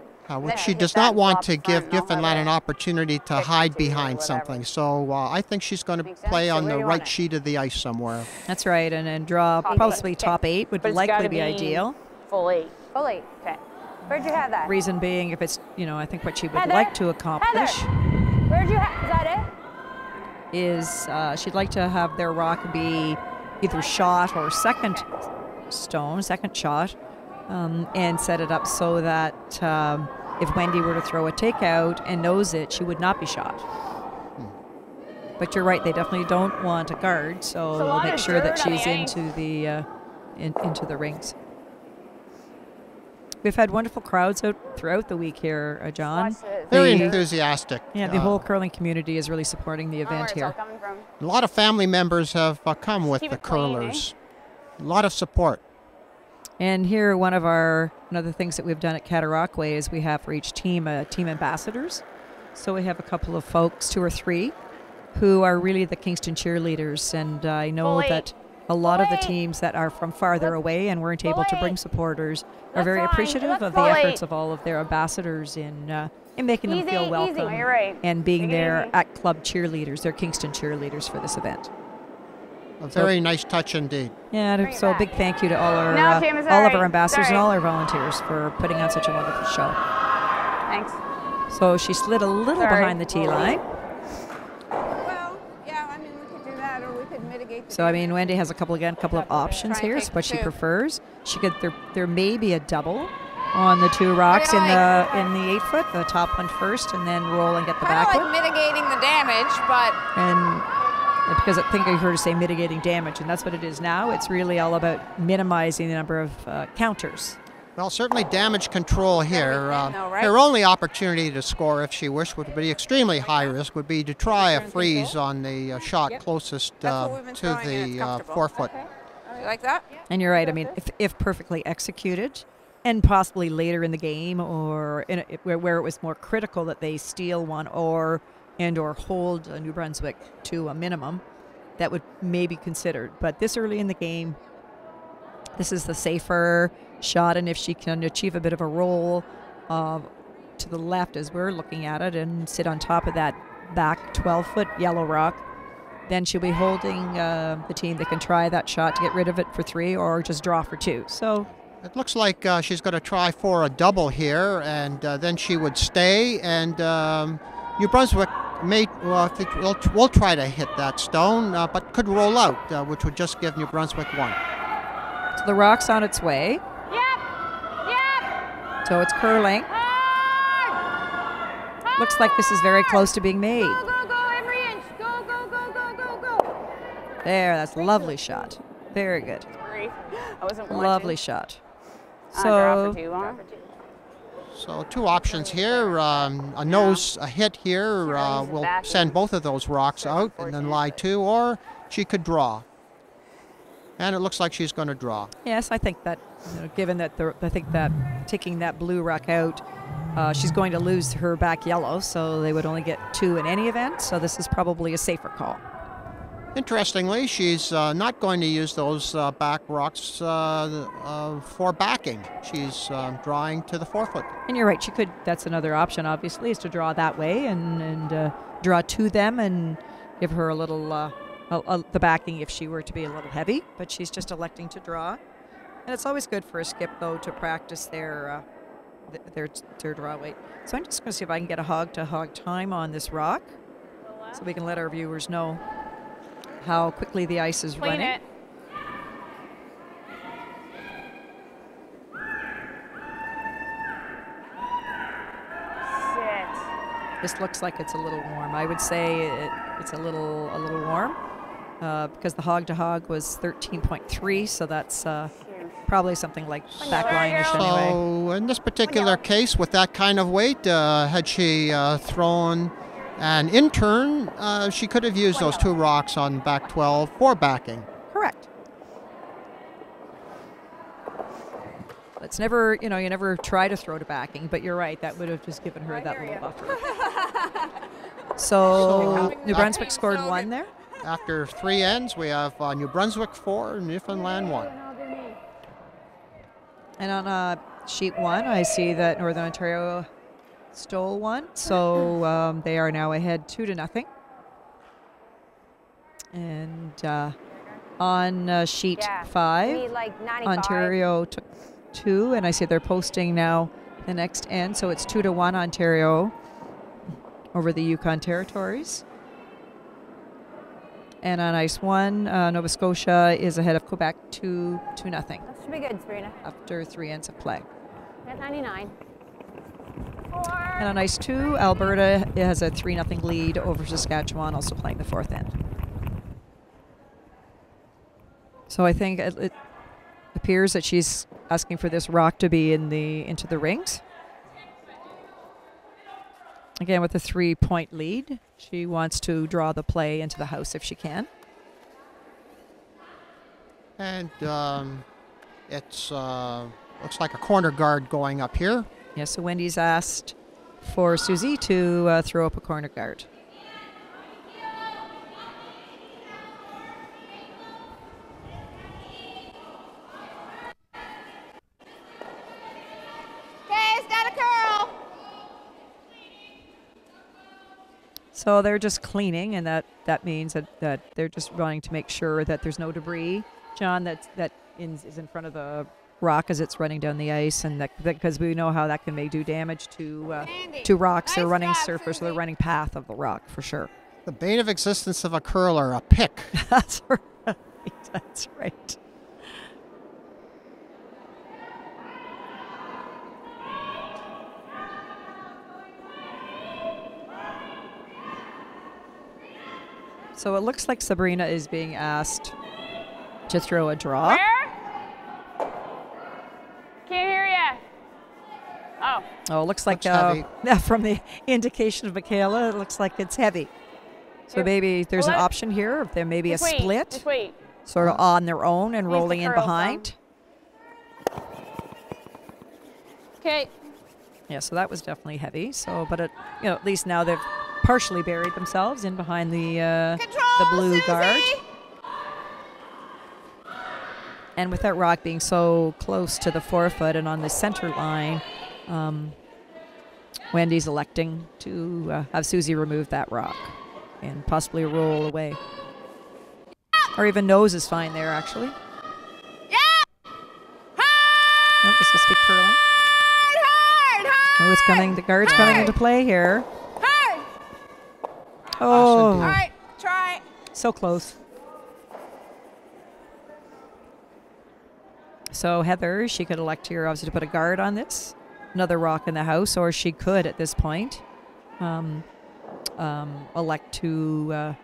She hit does that not want flop to give front and I'll Newfoundland have an it opportunity to kick hide to you or behind whatever. something. So I think she's going to Make sense? play So on where the do you right want it? sheet of the ice somewhere. That's right, and draw Top possibly eight. top 8 would But it's likely gotta be ideal. Full 8. Full 8. Okay. Where'd you have that? Reason being, if it's, I think what she would Heather? like to accomplish Where'd you have? Is that it? is she'd like to have their rock be either shot or second shot, and set it up so that if Wendy were to throw a takeout and nose it, she would not be shot. But you're right, they definitely don't want a guard, so a we'll lot make of sure that dirt on she's the into the into the rings. We've had wonderful crowds out throughout the week here, John. Watch this. Very The- enthusiastic. Yeah, the whole curling community is really supporting the I don't know where event it's all here. coming from. A lot of family members have come with Keep the it clean, curlers. A lot of support. And here, one of the things that we've done at Cataraqui is we have for each team team ambassadors. So we have a couple of folks, 2 or 3, who are really the Kingston cheerleaders. And I know Bully. that a lot of the Bully. teams that are from farther away and weren't able to Bully. bring supporters are That's very fine. appreciative That's of the bully. efforts of all of their ambassadors in making them Easy, feel easy. welcome Oh, you're right. and being Take it there easy. at club cheerleaders. They're Kingston cheerleaders for this event. A very nice touch indeed. Yeah, Bring it so a back. big thank you to all our No, Jim, it's all of alright. our ambassadors and Sorry. all our volunteers for putting on such a wonderful show. Thanks. So she slid a little Sorry. behind the tee line. Well, yeah, I mean, we could do that, or we could mitigate the So I mean, Wendy has a couple of options Try and here. take What she 2. prefers. She could there may be a double on the 2 rocks in the 8 foot, the top one first, and then roll and get the Kind back of one. like mitigating the damage, but And because I think I heard her say mitigating damage, and that's what it is now. It's really all about minimizing the number of counters. Well, certainly damage control here. know, right? Her only opportunity to score, if she wished, would be extremely high risk, would be to try a freeze on the shot closest that's what we've been to throwing, and it's the comfortable. 4 foot. You like that? And you're right. I mean, if perfectly executed, and possibly later in the game, or where it was more critical that they steal one or hold New Brunswick to a minimum, that would maybe considered. But this early in the game, this is the safer shot, and if she can achieve a bit of a roll to the left as we're looking at it and sit on top of that back 12-foot yellow rock, then she'll be holding the team that can try that shot to get rid of it for 3 or just draw for 2. So It looks like she's going to try for a double here, and then she would stay, and New Brunswick will try to hit that stone, but could roll out, which would just give New Brunswick 1. So the rock's on its way. Yep. So it's curling. Looks like this is very close to being made. Go, go, go, every inch. Go, go, go, go, go, go. There, that's a lovely shot. Very good. Sorry. I wasn't watching. Lovely shot. Draw So for 2, huh? So 2 options here. A hit here will send both of those rocks out and then lie 2, or she could draw. And it looks like she's going to draw. yes, I think that, given that I think that taking that blue rock out, she's going to lose her back yellow, so they would only get 2 in any event. So this is probably a safer call. Interestingly, she's not going to use those back rocks for backing. She's drawing to the 4 foot. And you're right. She could. That's another option. Obviously, is to draw that way and draw to them and give her a little the backing if she were to be a little heavy. But she's just electing to draw, and it's always good for a skip though to practice their draw weight. So I'm just going to see if I can get a hog-to-hog time on this rock, so we can let our viewers know how quickly the ice is Clean running. it. Sit. This looks like it's a little warm. I would say it's a little warm because the hog-to-hog was 13.3, so that's probably something like backline-ish anyway. So in this particular case, with that kind of weight, had she thrown an intern, she could have used those 2 rocks on back 12 for backing. Correct. It's never, you never try to throw to backing, but you're right. That would have just given her that little buffer. So New Brunswick scored 1 there. After 3 ends, we have New Brunswick 4, Newfoundland 1. And on sheet 1, I see that Northern Ontario stole 1, so they are now ahead 2-0. And on sheet 5, Ontario took 2, and I see they're posting now the next end, so it's 2-1 Ontario over the Yukon Territories. And on ice 1, Nova Scotia is ahead of Quebec 2-0 That should be good, Sabrina. after 3 ends of play. Net 99. And on ice 2, Alberta has a 3-0 lead over Saskatchewan, also playing the 4th end. So I think it appears that she's asking for this rock to be into the rings. Again, with a 3-point lead, she wants to draw the play into the house if she can. And it's looks like a corner guard going up here. Yeah, so Wendy's asked for Susie to throw up a corner guard. Okay, it's got a curl. So they're just cleaning, and that means that they're just wanting to make sure that there's no debris, John, that is in front of the rock as it's running down the ice, and that because we know how that can do damage to rocks. They're Nice running job, surface, or they're Susie. running path of the rock for sure. The bane of existence of a curler, a pick. That's right. That's right. So it looks like Sabrina is being asked to throw a draw. Where? Can't hear ya. Oh. Oh, it looks like Looks heavy. from the indication of Michaela, it looks like it's heavy. So Here. maybe there's an Well, option here. If there may be a Just wait. split, Just wait. sort of on their own and Needs to rolling in curl behind. Okay. Yeah, so that was definitely heavy. So, but at least now they've partially buried themselves in behind the Control, blue Susie. guard. And with that rock being so close to the forefoot and on the center line, Wendy's electing to have Susie remove that rock and possibly roll away. Or even nose is fine there, actually. Yeah. Oh, this must be curling. Hard. Oh, it's coming. The guard's coming into play here. Hard. Oh, All right. Try. so close. So Heather, she could elect here obviously to put a guard on this, another rock in the house, or she could at this point elect to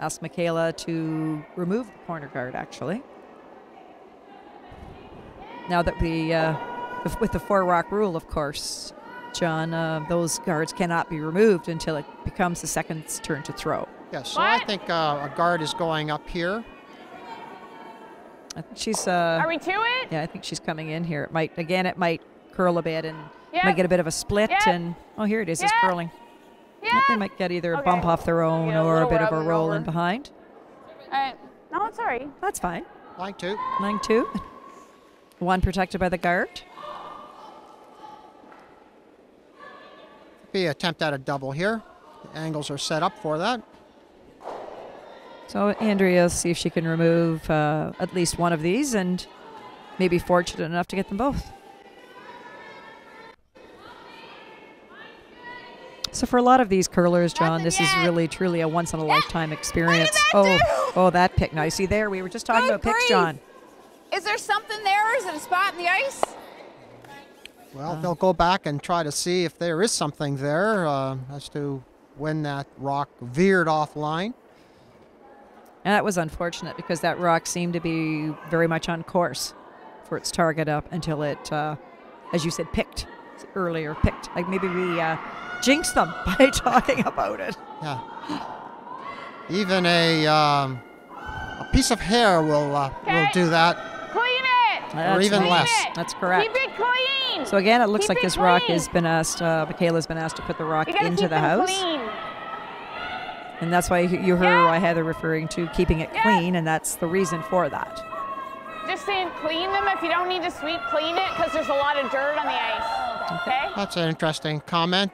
ask Michaela to remove the corner guard, actually. Now that with the 4-rock rule, of course, John, those guards cannot be removed until it becomes the second's turn to throw. Yes, so I What? think a guard is going up here. I think she's Are we to it? yeah, I think she's coming in here. It might curl a bit and Yep. might get a bit of a split, Yep. and oh, here it is, it's Yep. curling. Yeah. They might get either a Okay. bump off their own Yeah, a or a little bit of a rub and roll roller. in behind. No, it's all right. That's fine. Line 2. Line 2. One protected by the guard. Be attempt at a double here. The angles are set up for that. So Andrea will see if she can remove at least one of these and maybe fortunate enough to get them both. So for a lot of these curlers, John, Nothing this is yet. really, truly a once-in-a-lifetime experience. that Oh, that pick. Now, you see there? We were just talking Good about picks, grief. John. Is there something there, or is it a spot in the ice? Well, they'll go back and try to see if there is something there as to when that rock veered offline. And that was unfortunate because that rock seemed to be very much on course for its target up until it, as you said, picked earlier. Like maybe we jinxed them by talking about it. Yeah. Even a piece of hair will do that, Clean it. or even right. less. Clean it. That's correct. Keep it clean. So again, it looks Keep like it this rock clean. has been asked, Michaela's been asked to put the rock You gotta into keep the them house. clean. And that's why you heard Yeah. Heather referring to keeping it Yeah. clean, and that's the reason for that. Just saying, clean them. If you don't need to sweep, clean it because there's a lot of dirt on the ice. Okay. That's an interesting comment.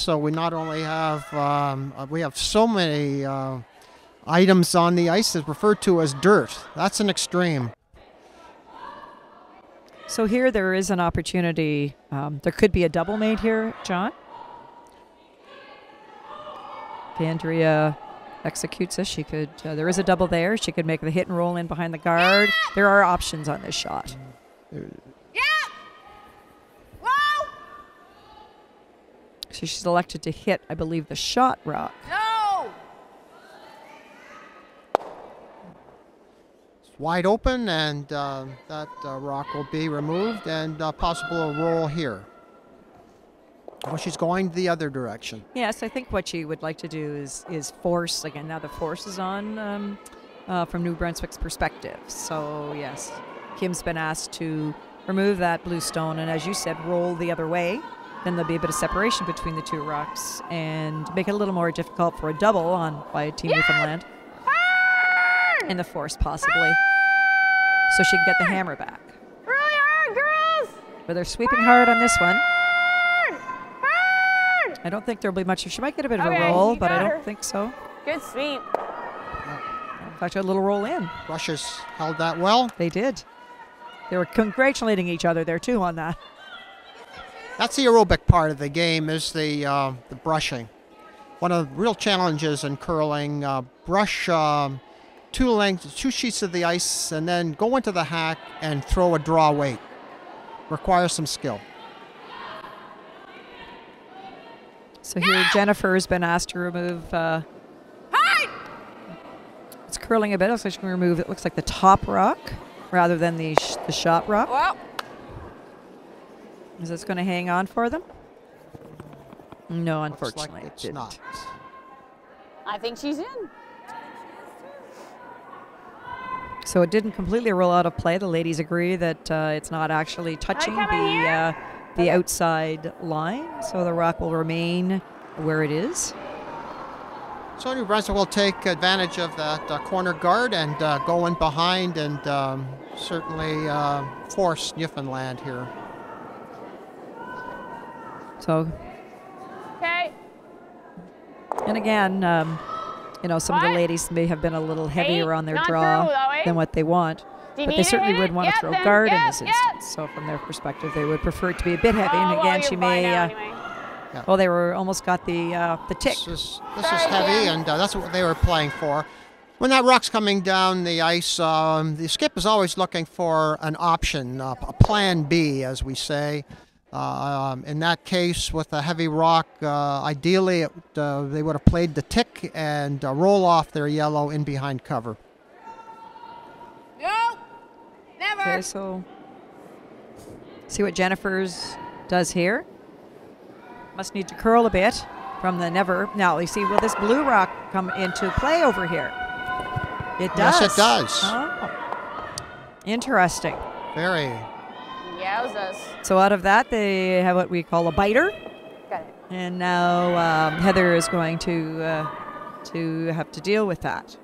So we not only have we have so many items on the ice that's referred to as dirt. That's an extreme. So here there is an opportunity. There could be a double made here, John. If Andrea executes this, she could. There is a double there. She could make the hit and roll in behind the guard. There are options on this shot. Yeah. Whoa. So she's elected to hit, I believe, the shot rock. No! It's wide open, and that rock will be removed, and possible a roll here. Well, she's going the other direction. Yes, I think what she would like to do is force, again, now the force is on from New Brunswick's perspective. So, yes, Kim's been asked to remove that blue stone, and as you said, roll the other way. Then there'll be a bit of separation between the two rocks and make it a little more difficult for a double on by Team Newfoundland. And the force, possibly. So she can get the hammer back. Really hard, girls! But they're sweeping hard on this one. I don't think there'll be much. She might get a bit of a roll, but I don't think so. Good sweep. In fact, a little roll in. Russia's held that well. They did. They were congratulating each other there, too, on that. That's the aerobic part of the game, is the brushing. One of the real challenges in curling, brush two sheets of the ice, and then go into the hack and throw a draw weight. Requires some skill. So here, Jennifer has been asked to remove. It's curling a bit. Looks like she can remove. It looks like the top rock rather than the shot rock. Well, Is this going to hang on for them? No, Looks unfortunately, like it it's didn't. not. I think she's in. So it didn't completely roll out of play. The ladies agree that it's not actually touching come in here? the outside line, so the rock will remain where it is. So New Brunswick will take advantage of that corner guard and go in behind and certainly force Newfoundland here. So, Okay. and again, you know, some of the What? ladies may have been a little heavier on their Not draw through, though, eh? than what they want. Do you But need they to certainly hit would it? want to Yep, throw then. guard in Yep, this yep. instance. So from their perspective, they would prefer it to be a bit heavy. And Oh, again, well, she you're may. fine now anyway. Well, they were almost got the tick. This is Sorry, heavy, Kim. and that's what they were playing for. When that rock's coming down the ice, the skip is always looking for an option, a plan B, as we say. In that case, with a heavy rock, ideally they would have played the tick and roll off their yellow in behind cover. no, never. Okay, so see what Jennifer's does here. Must need to curl a bit from the never. Now, you see, will this blue rock come into play over here? It does. Yes, it does. Oh. Interesting. Very. Yowzas. So out of that, they have what we call a biter. Got it. And now Heather is going to have to deal with that.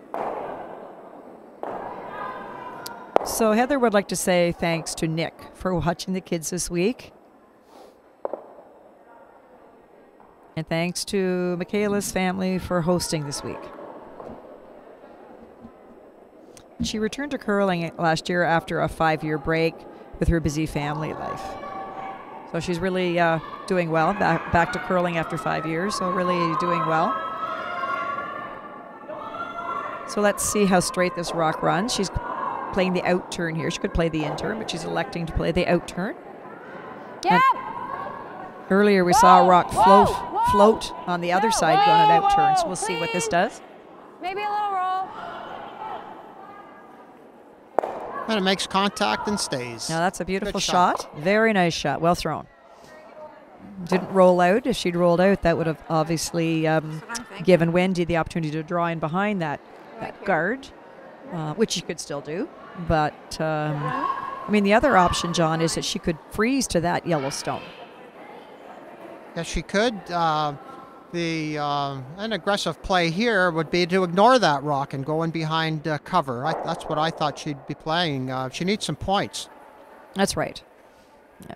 So Heather would like to say thanks to Nick for watching the kids this week. And thanks to Michaela's family for hosting this week. She returned to curling last year after a 5-year break with her busy family life. So she's really doing well, back to curling after 5 years, so really doing well. So let's see how straight this rock runs. She's playing the out turn here. She could play the in turn, but she's electing to play the out turn. Yep. Earlier we saw a rock Whoa, float on the other Whoa, side going an out turn, so whoa, we'll see what this please. does. Maybe a little roll. And it makes contact and stays. Now that's a beautiful Good shot. shot. Very nice shot. Well thrown. Didn't roll out. If she'd rolled out, that would have obviously given Wendy the opportunity to draw in behind that guard, which she could still do. But, I mean, the other option, John, is that she could freeze to that yellow stone. Yes, she could. An aggressive play here would be to ignore that rock and go in behind cover. That's what I thought she'd be playing. She needs some points. That's right. Yeah.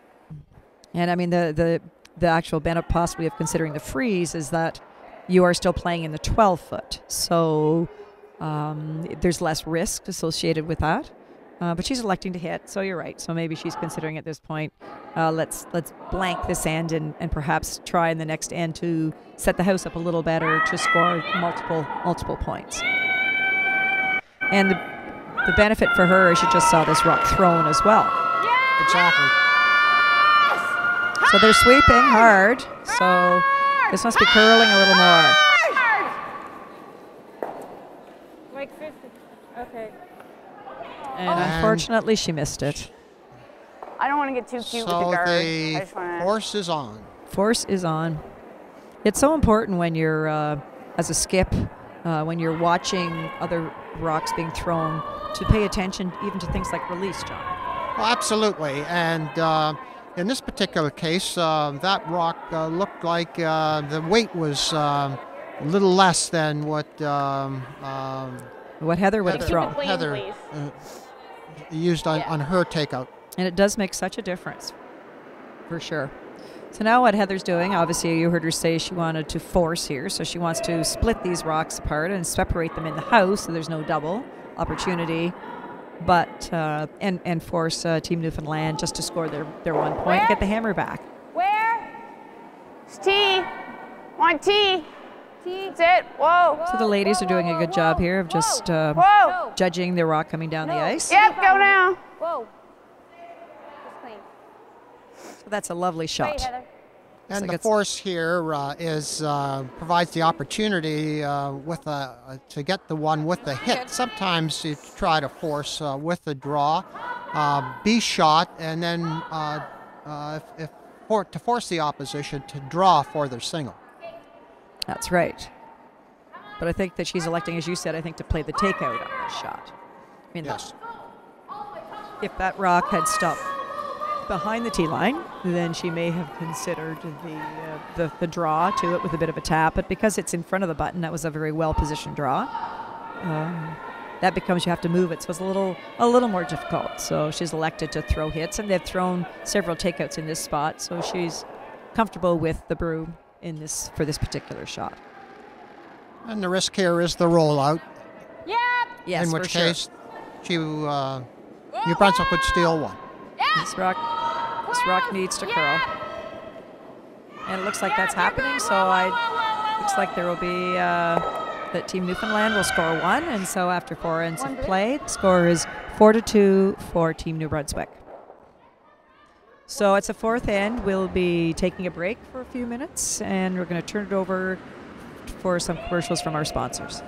And, I mean, the actual benefit possibly of considering the freeze is that you are still playing in the 12-foot. So there's less risk associated with that. But she's electing to hit, so you're right. So maybe she's considering at this point, let's blank this end and perhaps try in the next end to set the house up a little better to score multiple points. And the benefit for her is she just saw this rock thrown as well. Exactly. So they're sweeping hard. So This must be curling a little more. Like 50. Okay. And unfortunately, she missed it. I don't want to get too cute with the So guard. I the just want to. force is on. Force is on. It's so important when you're, as a skip, when you're watching other rocks being thrown, to pay attention even to things like release, John. Well, absolutely. And in this particular case, that rock looked like the weight was a little less than what What Heather would have thrown. Clean, Heather please. used on her takeout. And it does make such a difference, for sure. So now what Heather's doing, obviously you heard her say she wanted to force here, so she wants to split these rocks apart and separate them in the house so there's no double opportunity, but and force Team Newfoundland just to score their 1 point and get the hammer back. Where? It's T. Want T. That's it. Whoa. So the ladies are doing a good job here of just Whoa. judging the rock coming down the ice. Yep, go now. Whoa. Just clean. So that's a lovely shot. Wait, Heather. And like the it's- force here provides the opportunity to get the one with the hit. Sometimes you try to force with the draw, be shot, and then to force the opposition to draw for their single. That's right. But I think that she's electing, as you said, I think to play the takeout on this shot. I mean, Yes. if that rock had stopped behind the tee line, then she may have considered the draw to it with a bit of a tap. But because it's in front of the button, that was a very well positioned draw. That becomes you have to move it, so it's a little more difficult. So she's elected to throw hits, and they've thrown several takeouts in this spot. So she's comfortable with the brew for this particular shot. And the risk here is the rollout, Yep. Yes, in for which sure. case New Brunswick would steal one. This rock needs to curl, and it looks like that's happening. So looks like there will be that Team Newfoundland will score one, and so after 4 ends of play, the score is 4-2 for Team New Brunswick. So it's a fourth end. We'll be taking a break for a few minutes, and we're going to turn it over for some commercials from our sponsors.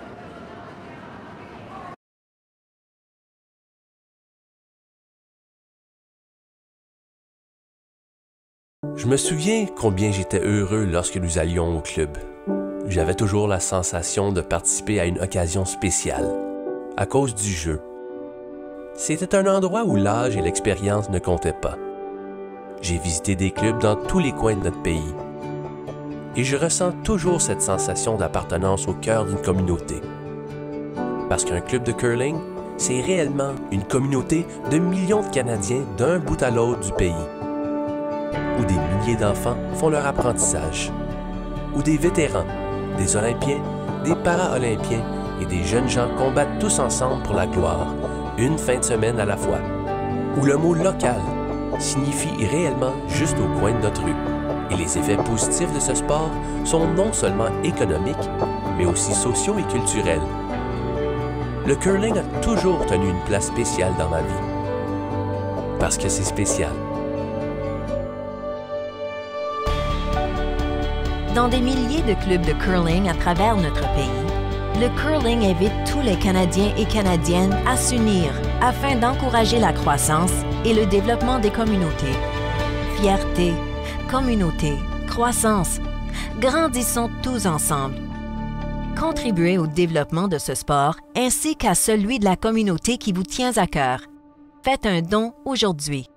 Je me souviens combien j'étais heureux lorsque nous allions au club. J'avais toujours la sensation de participer à une occasion spéciale, à cause du jeu. C'était un endroit où l'âge et l'expérience ne comptaient pas. J'ai visité des clubs dans tous les coins de notre pays. Et je ressens toujours cette sensation d'appartenance au cœur d'une communauté. Parce qu'un club de curling, c'est réellement une communauté de millions de Canadiens d'un bout à l'autre du pays. Où des milliers d'enfants font leur apprentissage. Où des vétérans, des Olympiens, des para-olympiens et des jeunes gens combattent tous ensemble pour la gloire, une fin de semaine à la fois. Où le mot « local » signifie réellement juste au coin de notre rue. Et les effets positifs de ce sport sont non seulement économiques, mais aussi sociaux et culturels. Le curling a toujours tenu une place spéciale dans ma vie. Parce que c'est spécial. Dans des milliers de clubs de curling à travers notre pays, le curling invite tous les Canadiens et Canadiennes à s'unir afin d'encourager la croissance et le développement des communautés. Fierté, communauté, croissance. Grandissons tous ensemble. Contribuez au développement de ce sport ainsi qu'à celui de la communauté qui vous tient à cœur. Faites un don aujourd'hui.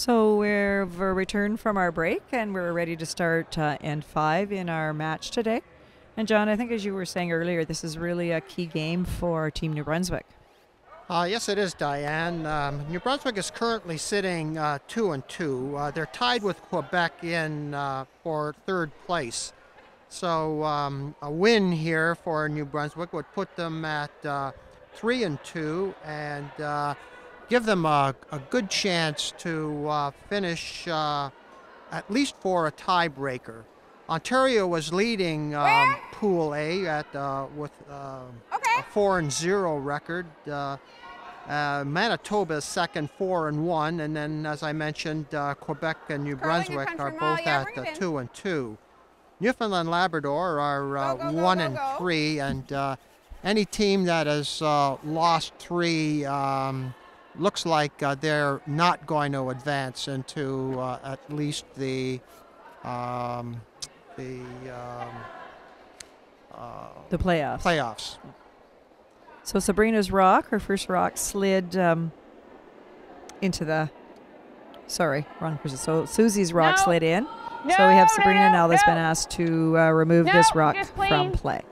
So we've returned from our break, and we're ready to start end 5 in our match today. And John, I think as you were saying earlier, this is really a key game for Team New Brunswick. Yes, it is, Diane. New Brunswick is currently sitting 2-2. They're tied with Quebec in for third place. So a win here for New Brunswick would put them at 3-2 and give them a good chance to finish at least for a tiebreaker. Ontario was leading Pool A with a 4-0 record. Manitoba is second, 4-1, and then, as I mentioned, Quebec and New Brunswick are both at 2-2. Newfoundland Labrador are 1-3, and any team that has lost 3 looks like they're not going to advance into at least the playoffs. So Sabrina's rock, her first rock, slid into the. Sorry, wrong person. So Susie's rock slid in. No, so we have Sabrina now that's no. been asked to remove this rock from play.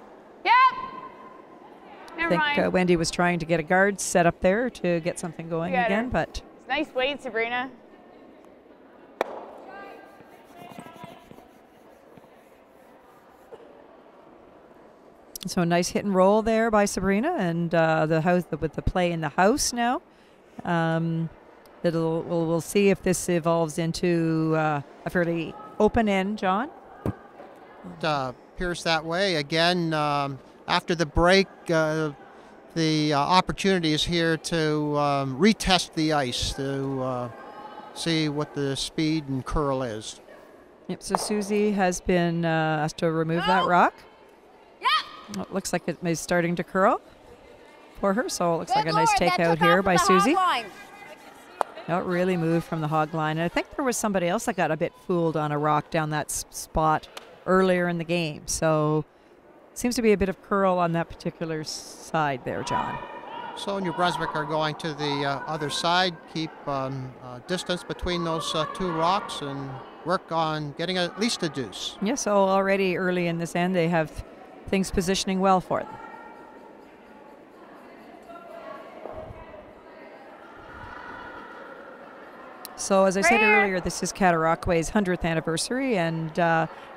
Yep. I Never think mind. Wendy was trying to get a guard set up there to get something going Get her. again, but It's nice weight, Sabrina. so a nice hit and roll there by Sabrina, and the house with the play in the house now. We'll see if this evolves into a fairly open end, John. It appears that way. Again, after the break, the opportunity is here to retest the ice to see what the speed and curl is. Yep, so Susie has been asked to remove that rock. Yep. It looks like it is starting to curl for her, so it looks like a nice takeout here by Susie. It really moved from the hog line. And I think there was somebody else that got a bit fooled on a rock down that spot earlier in the game. So seems to be a bit of curl on that particular side there, John. So New Brunswick are going to the other side, keep distance between those 2 rocks and work on getting at least a deuce. Yeah, so already early in this end, they have things positioning well for them. So as I said earlier, this is Cataraqque's 100th anniversary, and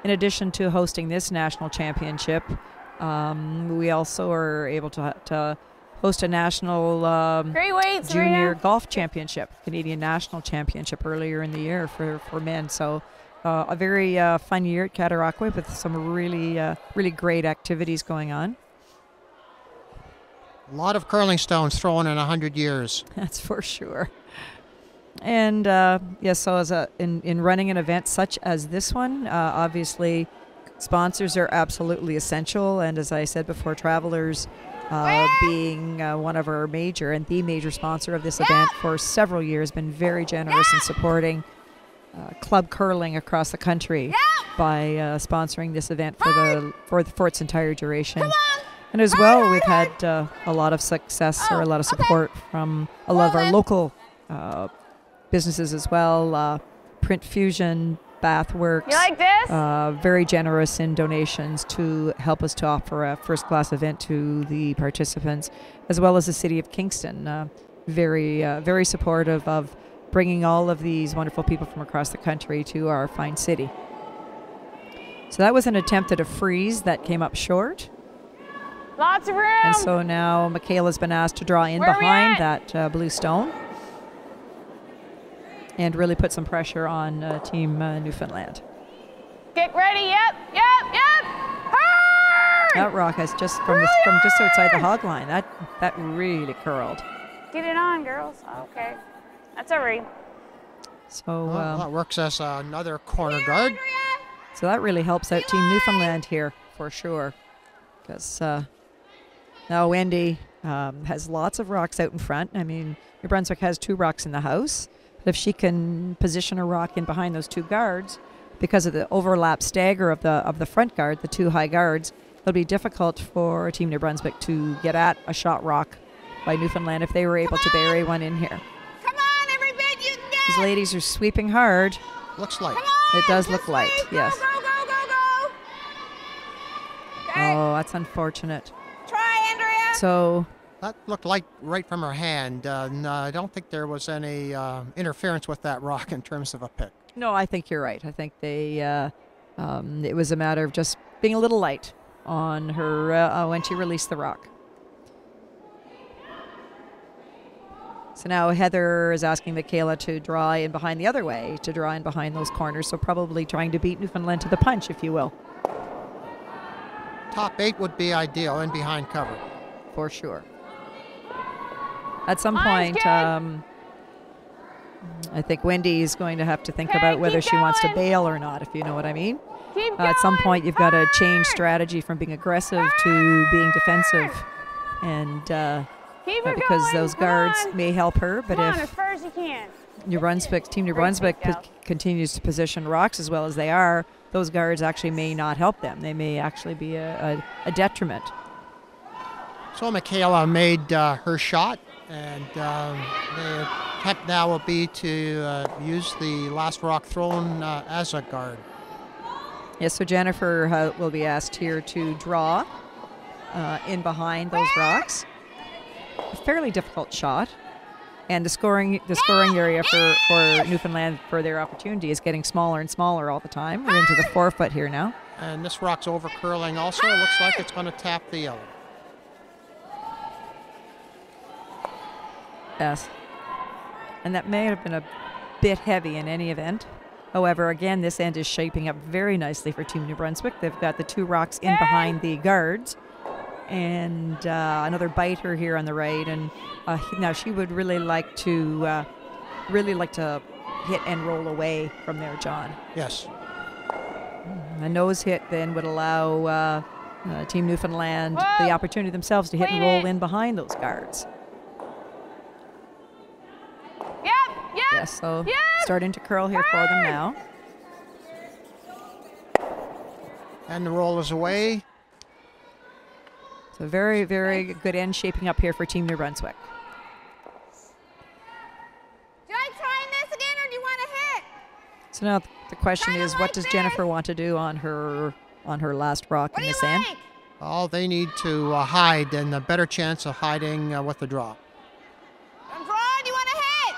in addition to hosting this national championship, we also are able to host a national junior golf championship, Canadian National Championship earlier in the year for men. So a very fun year at Cataraqui with some really great activities going on. A lot of curling stones thrown in 100 years. That's for sure. And so in running an event such as this one, obviously sponsors are absolutely essential. And as I said before, Travelers being one of our the major sponsor of this event for several years, been very generous in supporting club curling across the country by sponsoring this event for its entire duration. And as well, we've had a lot of success or a lot of support from a lot of our local businesses as well. Print Fusion, Bathworks. You like this? Very generous in donations to help us to offer a first-class event to the participants, as well as the City of Kingston. Very supportive of bringing all of these wonderful people from across the country to our fine city. So that was an attempt at a freeze that came up short. Lots of room. And so now Michaela's been asked to draw in behind that blue stone and really put some pressure on Team Newfoundland. Get ready. Yep. Hurry! That rock has just from just outside the hog line. That really curled. Get it on, girls. Okay. That's all right. So that works as another corner guard. So that really helps out Team Newfoundland here for sure, because now Wendy has lots of rocks out in front. I mean, New Brunswick has 2 rocks in the house. But if she can position a rock in behind those 2 guards, because of the overlap stagger of the front guard, the 2 high guards, it'll be difficult for Team New Brunswick to get at a shot rock by Newfoundland if they were able to bury one in here. Come on, everybody, you can These ladies are sweeping hard. Looks like. It does look light, yes. Go, go, go, go. Okay. Oh, that's unfortunate. Try, Andrea. So, That looked like right from her hand. No, I don't think there was any interference with that rock in terms of a pick. no, I think you're right. I think it was a matter of just being a little light on her when she released the rock. So now Heather is asking Michaela to draw in behind the other way, to draw in behind those corners, so probably trying to beat Newfoundland to the punch, if you will. Top 8 would be ideal, in behind cover. For sure. At some Mine's point, good. I think Wendy is going to have to think Okay, about whether keep she wants to going. bail or not, if you know what I mean. Keep At some going. point, you've got to change Hard. strategy from being aggressive to being defensive. And Keep it because going. those Come guards on. may help her, but Come on, as if far as you can. Team New Brunswick Great takeout. continues to position rocks as well as they are, those guards actually may not help them. They may actually be a detriment. So Michaela made her shot, and the attempt now will be to use the last rock thrown as a guard. Yes, so Jennifer will be asked here to draw in behind those rocks. A fairly difficult shot. And the scoring area for Newfoundland for their opportunity is getting smaller and smaller all the time. We're into the 4 foot here now. And this rock's over curling also. It looks like it's going to tap the yellow. Yes. And that may have been a bit heavy in any event. However, again, this end is shaping up very nicely for Team New Brunswick. They've got the 2 rocks in behind the guards. And another biter here on the right. And now she would really like to hit and roll away from there, John. Yes. A nose hit then would allow Team Newfoundland the opportunity themselves to hit and roll in behind those guards. Yep, yep. Yes, so Yep. starting to curl here for them now. And the roll is away. So very, very good end shaping up here for Team New Brunswick. Do I try this again, or do you want to hit? So now the question is, what does Jennifer want to do on her last rock What in do you this end? like? Oh, they need to hide, and a better chance of hiding with the draw. I'm drawing. You want to hit?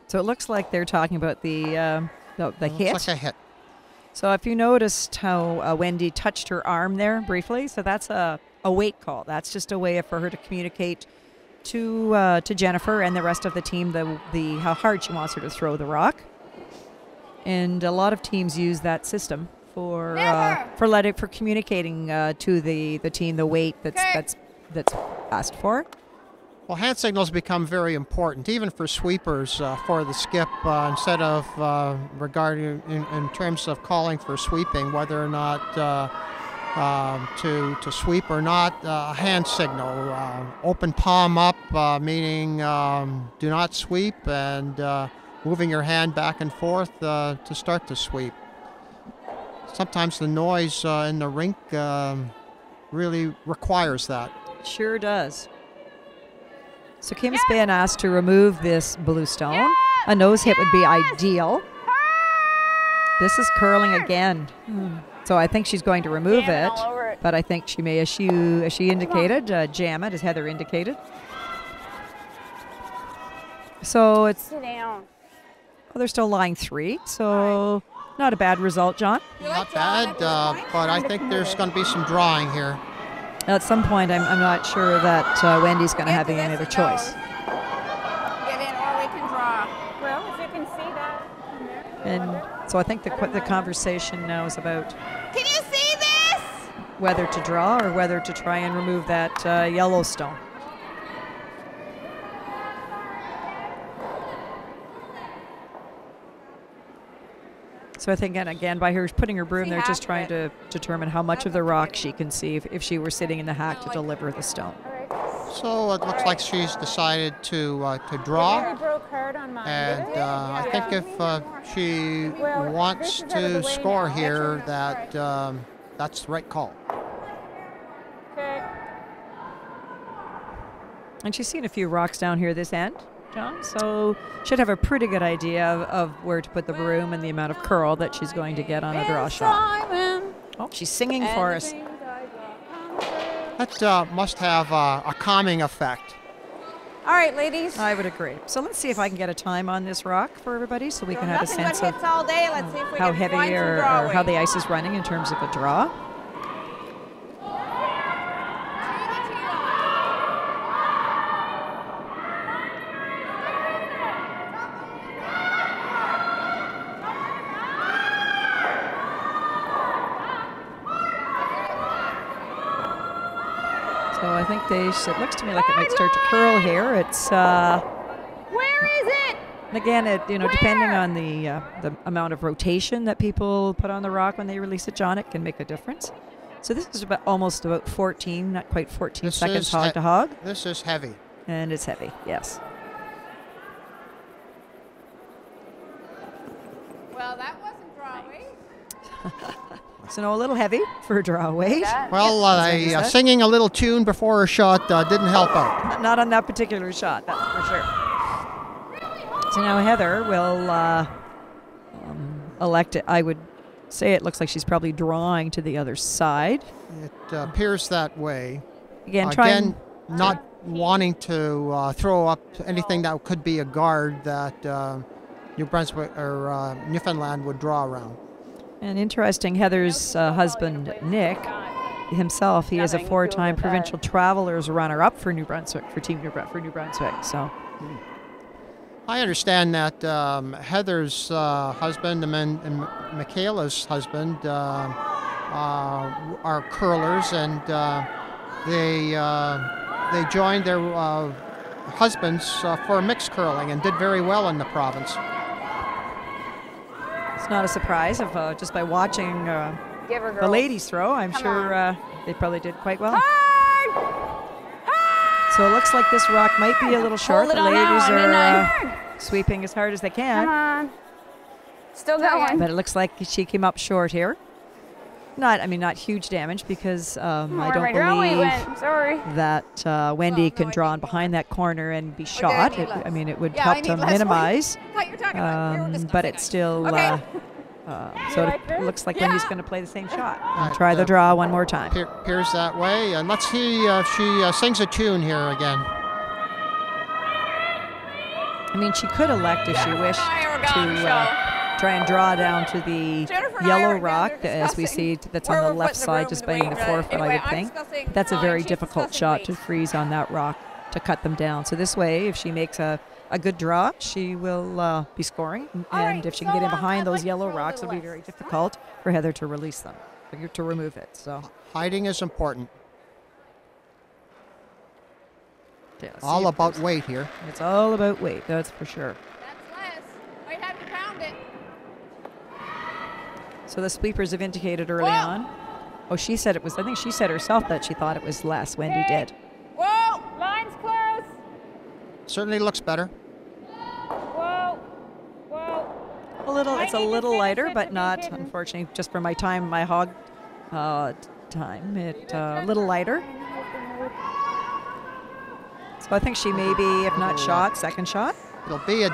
So it looks like they're talking about the hit. Looks like a hit. So if you noticed how Wendy touched her arm there briefly, so that's a weight call. That's just a way for her to communicate to Jennifer and the rest of the team the how hard she wants her to throw the rock. And a lot of teams use that system for communicating to the team the weight that's asked for. Well, hand signals become very important, even for sweepers for the skip. Instead of regarding in terms of calling for sweeping, whether or not to sweep or not, a hand signal, open palm up, meaning do not sweep, and moving your hand back and forth to start to sweep. Sometimes the noise in the rink really requires that. Sure does. So Kim's been asked to remove this blue stone. A nose hit would be ideal. This is curling again. So I think she's going to remove Jamming it. all over it. But I think she may, as she indicated, jam it, as Heather indicated. So it's, Sit down. well, they're still lying 3. So not a bad result, John. Not bad, but I think there's going to be some drawing here. At some point, I'm not sure that Wendy's going to have any other choice. Get in, or we can draw. Well, if you can see that. And so I think the conversation now is about Can you see this? whether to draw or whether to try and remove that yellow stone. So I think, again, by her putting her broom See there, just half trying of to determine how much of the rock she can see if she were sitting in the hack to deliver the stone. So it looks like she's decided to Mary draw, broke hard on mine. and I think if she Well, wants this is out of to the way score now. here, that that's the right call. Okay. And she's seen a few rocks down here this end, John, so should have a pretty good idea of where to put the broom and the amount of curl that she's going to get on a draw shot. Oh, she's singing for us. That must have a calming effect. All right, ladies. I would agree. So let's see if I can get a time on this rock for everybody so we can have a Nothing but sense of hits all day. Let's see if we how can heavy find some or draw how weight. the ice is running in terms of a draw. So I think it looks to me like it might start to curl here. It's Where is it? again, depending on the amount of rotation that people put on the rock when they release it, John, it can make a difference. So this is almost about 14, not quite 14 seconds hog to hog. This is heavy. And it's heavy, yes. Well, that wasn't draw weight. So a little heavy for a draw weight. Well, singing a little tune before her shot didn't help out. Not on that particular shot, that's for sure. So now Heather will elect it. I would say it looks like she's probably drawing to the other side. It appears that way. Again, not wanting to throw up anything that could be a guard that New Brunswick or Newfoundland would draw around. And interesting, Heather's husband, Nick, himself, he is a 4-time provincial travelers runner-up for New Brunswick, for New Brunswick. So, I understand that Heather's husband and Michaela's husband are curlers, and they joined their husbands for mixed curling and did very well in the province. it's not a surprise if just by watching Give her, the girls. ladies throw, I'm Come sure they probably did quite well. Hard! So it looks like this rock might be a little short. Hold it The on ladies that one, are sweeping as hard as they Come can, on. Still going. but it looks like she came up short here. Not huge damage because I Where don't my draw weight believe went. Sorry. that Wendy can draw in behind that corner and be shot. need less. It would Yeah, I help need to less minimize, I thought you were talking about. We were discussing but it's still. Okay. So like it this? looks like Yeah. Wendy's going to play the same shot. Right, Try the draw one more time. Appears that way, and let's see if she sings a tune here again. She could elect if she wished Jennifer and I were to gone, try and draw down to the Jennifer and I yellow were rock, together as we see discussing that's where on the we're left putting the side, room just and by the the weight. 4 foot, I Anyway, would I'm think. discussing That's a drawing, very she's difficult discussing shot to weights. freeze on that rock to cut them down. So this way, if she makes a good draw, she will be scoring. And right, if she can get in so, behind I'd those like to yellow throw a rocks, it'll be little very less. difficult for Heather to release them, to remove it. So Hiding is important. yeah, let's see All if about there's- weight here. It's all about weight, that's for sure. That's less. Might have to pound it. So the sweepers have indicated early Whoa. on. Oh, she said it was. I think she said herself that she thought it was less. Wendy Okay. did. Whoa! Line's close. Certainly looks better. Whoa. Whoa. It's a need to little finish lighter, it but to be not, hidden. unfortunately, just for my hog time. It a little lighter. So I think she may be, if not shot, second shot. It'll be a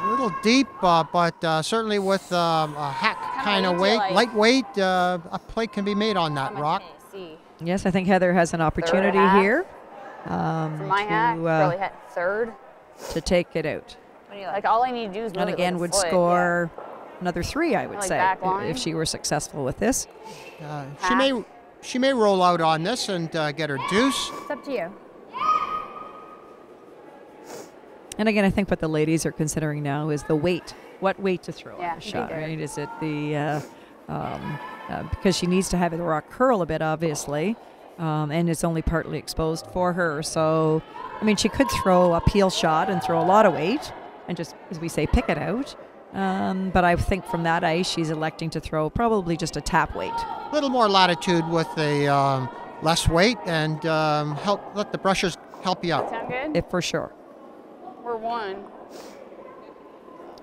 little deep, but certainly with a hack kind of weight, lightweight, a play can be made on that rock. Yes, I think Heather has an opportunity half. here For my hack, probably hit third. to take it out. Like all I need to do is move And it again, with would a foot, score another 3, I would Like say, back line? if she were successful with this. She may roll out on this and get her deuce. Yeah. It's up to you. And again, I think what the ladies are considering now is the weight. What weight to throw Yeah, on the be shot, good. right? Is it the because she needs to have the rock curl a bit, obviously, and it's only partly exposed for her. So, she could throw a peel shot and throw a lot of weight and just, as we say, pick it out. But I think from that ice, she's electing to throw probably just a tap weight. A little more latitude with the less weight, and let the brushes help you out. Sound good? If for sure. We're one.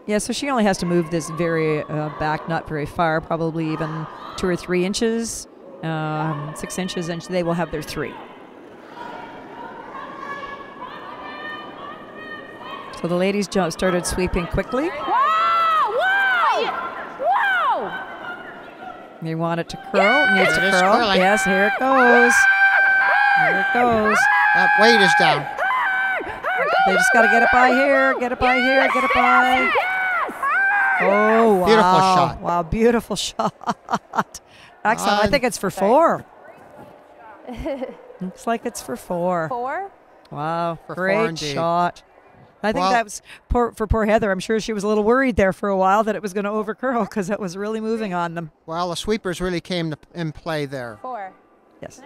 Yeah, so she only has to move this very back, not very far, probably even 2 or 3 inches, 6 inches, and they will have their 3. So the ladies started sweeping quickly. Whoa! Whoa! Whoa! They want it to curl. Needs to It is curl. curling. Yes, here it goes. Here it goes. That weight is down. They just got to get it by here. Get it by here. Get it by. Oh, wow. Beautiful shot. Wow, beautiful shot. Excellent. I think it's for 4. Looks like it's for 4. 4? Wow, For 4 great indeed. shot. I think Well- that was for poor Heather. I'm sure she was a little worried there for a while that it was going to overcurl because it was really moving on them. Well, the sweepers really came in play there. 4. Yes.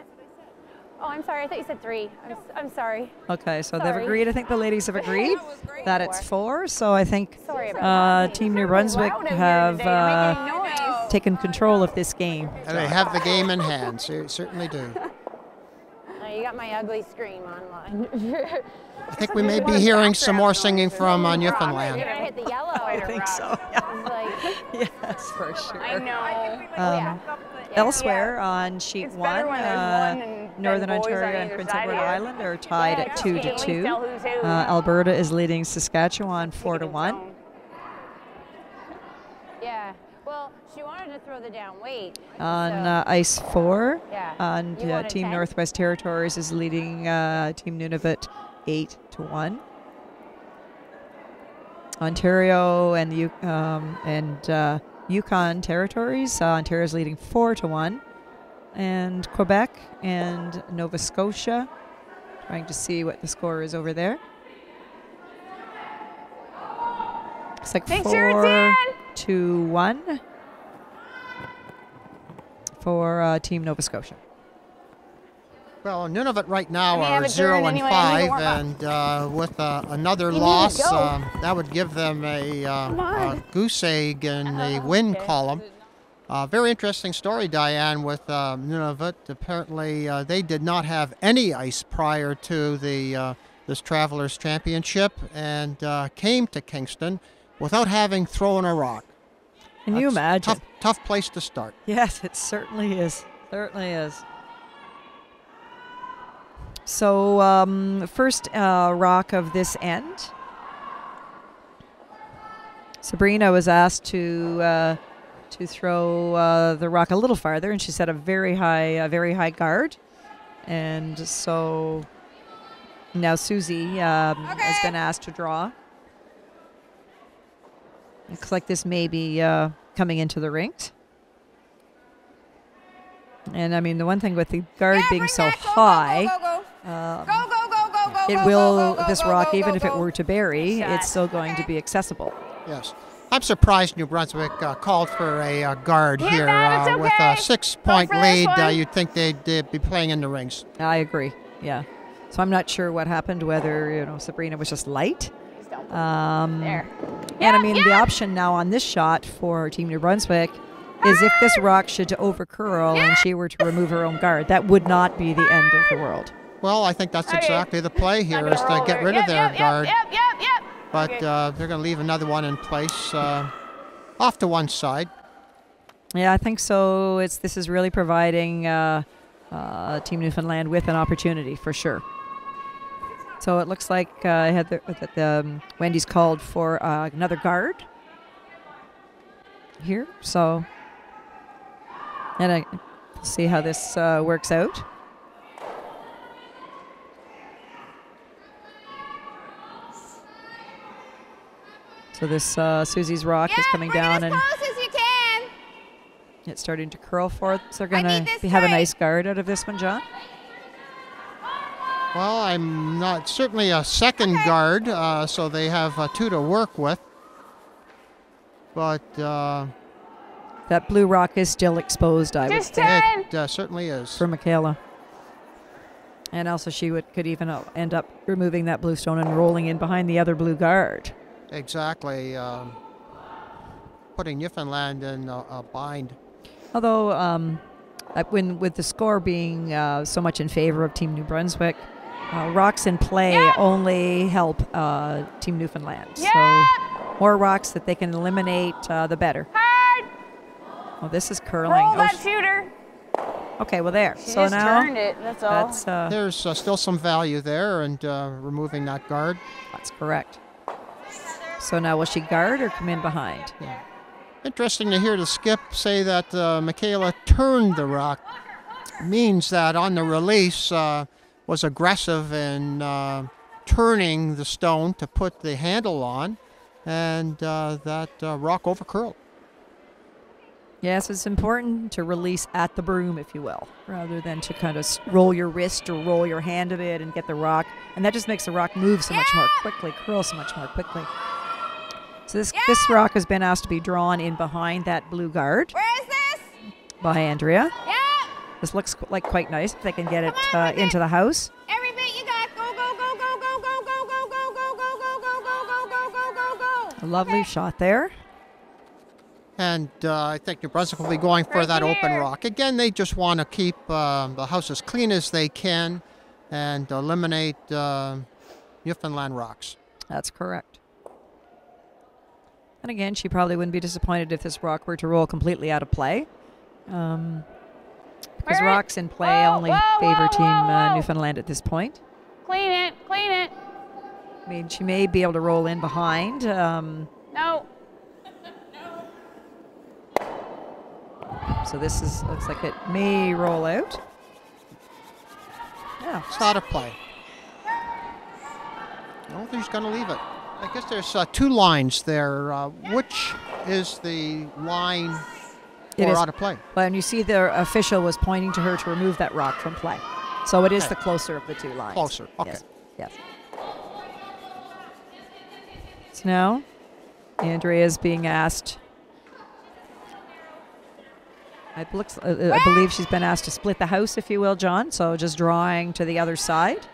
Oh, I'm sorry. I thought you said 3. I'm sorry. Okay, so they've Sorry. agreed. I think the ladies have agreed that it's 4. So I think Sorry about that. Team New Brunswick Loud in here have today. You're making noise. taken control of this game. And they have the game in hand. So certainly do. Oh, you got my ugly scream online. I think we may be hearing some more singing from You're Newfoundland. gonna hit the yellow. I think so. Yeah. It's like, Yes, for sure. I know. Um, Elsewhere on sheet It's 1, better when there's one and Northern then boys on Ontario and either Prince side Edward here. Island are tied Yeah, at just 2 can't to at 2. least tell who's who. Alberta is leading Saskatchewan 4 to 1. Yeah. Well, she wanted to throw the down weight. On so- ice 4, Yeah. and You wanted Team 10? Northwest Territories is leading Team Nunavut 8 to 1. Ontario and Yukon Territories, Ontario's leading 4 to 1. And Quebec and Nova Scotia, trying to see what the score is over there. It's like Make 4 sure it's to 1 for Team Nova Scotia. Well, Nunavut right now I mean, I have are a 0 turn and anyway, I need to 5, warm up. and with another need to loss, go. that would give them a on. goose egg in the win column. Very interesting story, Diane, with Nunavut. Apparently, they did not have any ice prior to the this Travelers Championship, and came to Kingston without having thrown a rock. Can you That's imagine? Tough place to start. Yes, it certainly is. Certainly is. So, first rock of this end. Sabrina was asked to throw the rock a little farther, and she set a very high guard. And so now Susie has been asked to draw. Looks like this may be coming into the rings. And I mean, the one thing with the guard being so high, it will, this rock, even if it were to bury, it's still going to be accessible. Yes. I'm surprised New Brunswick called for a guard Yeah, here. Dad, it's With okay. a 6-point Go for this lead, one. you'd think they'd be playing in the rings. I agree, yeah. So I'm not sure what happened, whether, Sabrina was just light. There. And I mean, the option now on this shot for Team New Brunswick is if this rock should to overcurl and she were to remove her own guard, that would not be the end of the world. Well, I think that's Okay. exactly the play here, Not is gonna to roll get her. rid of Yep, their yep, guard. Yep. But Okay. they're going to leave another one in place off to one side. Yeah, I think so. This is really providing Team Newfoundland with an opportunity for sure. So it looks like Wendy's called for another guard here. So, and I see how this works out. So this Susie's rock is coming down and as you can. it's starting to curl forward. So they're I going need this to have a straight. nice guard out of this one, John. Well, I'm not certainly a second guard, so they have 2 to work with. But That blue rock is still exposed, I would Just say, 10. it certainly is. for Michaela. And also she could even end up removing that blue stone and rolling in behind the other blue guard. Exactly. Putting Newfoundland in a bind. Although, with the score being so much in favor of Team New Brunswick, rocks in play only help Team Newfoundland. So more rocks that they can eliminate, the better. Hard. Oh, this is curling. Roll Oh, that shooter. okay, well there. She So just now turned it. That's all. that's There's still some value there, and removing that guard. that's correct. So now will she guard or come in behind? Yeah. Interesting to hear the skip say that Michaela turned the rock. Means that on the release was aggressive in turning the stone to put the handle on, and that rock overcurled. Yes, it's important to release at the broom, if you will, rather than to kind of roll your wrist or roll your hand a bit and get the rock. And that just makes the rock move so much more quickly, curl so much more quickly. So this rock has been asked to be drawn in behind that blue guard. Where is this? By Andrea. Yeah. This looks like quite nice if they can get it into the house. Every bit you got. Go, go, go, go, go, go, go, go, go, go, go, go, go, go, go, go, go, go. A lovely shot there. And I think New Brunswick will be going for that open rock. Again, they just want to keep the house as clean as they can and eliminate Newfoundland rocks. That's correct. And again, she probably wouldn't be disappointed if this rock were to roll completely out of play. Because rocks in play only favor Team Newfoundland at this point. Clean it, clean it. I mean, she may be able to roll in behind. No. So this looks like it may roll out. Yeah. It's out of play. I don't think she's going to leave it. I guess there's two lines there. Which is the line for out of play? Well, and you see the official was pointing to her to remove that rock from play. So it is the closer of the two lines. Closer, okay. Yes. So now, Andrea is being asked. I believe she's been asked to split the house, if you will, John. So just drawing to the other side.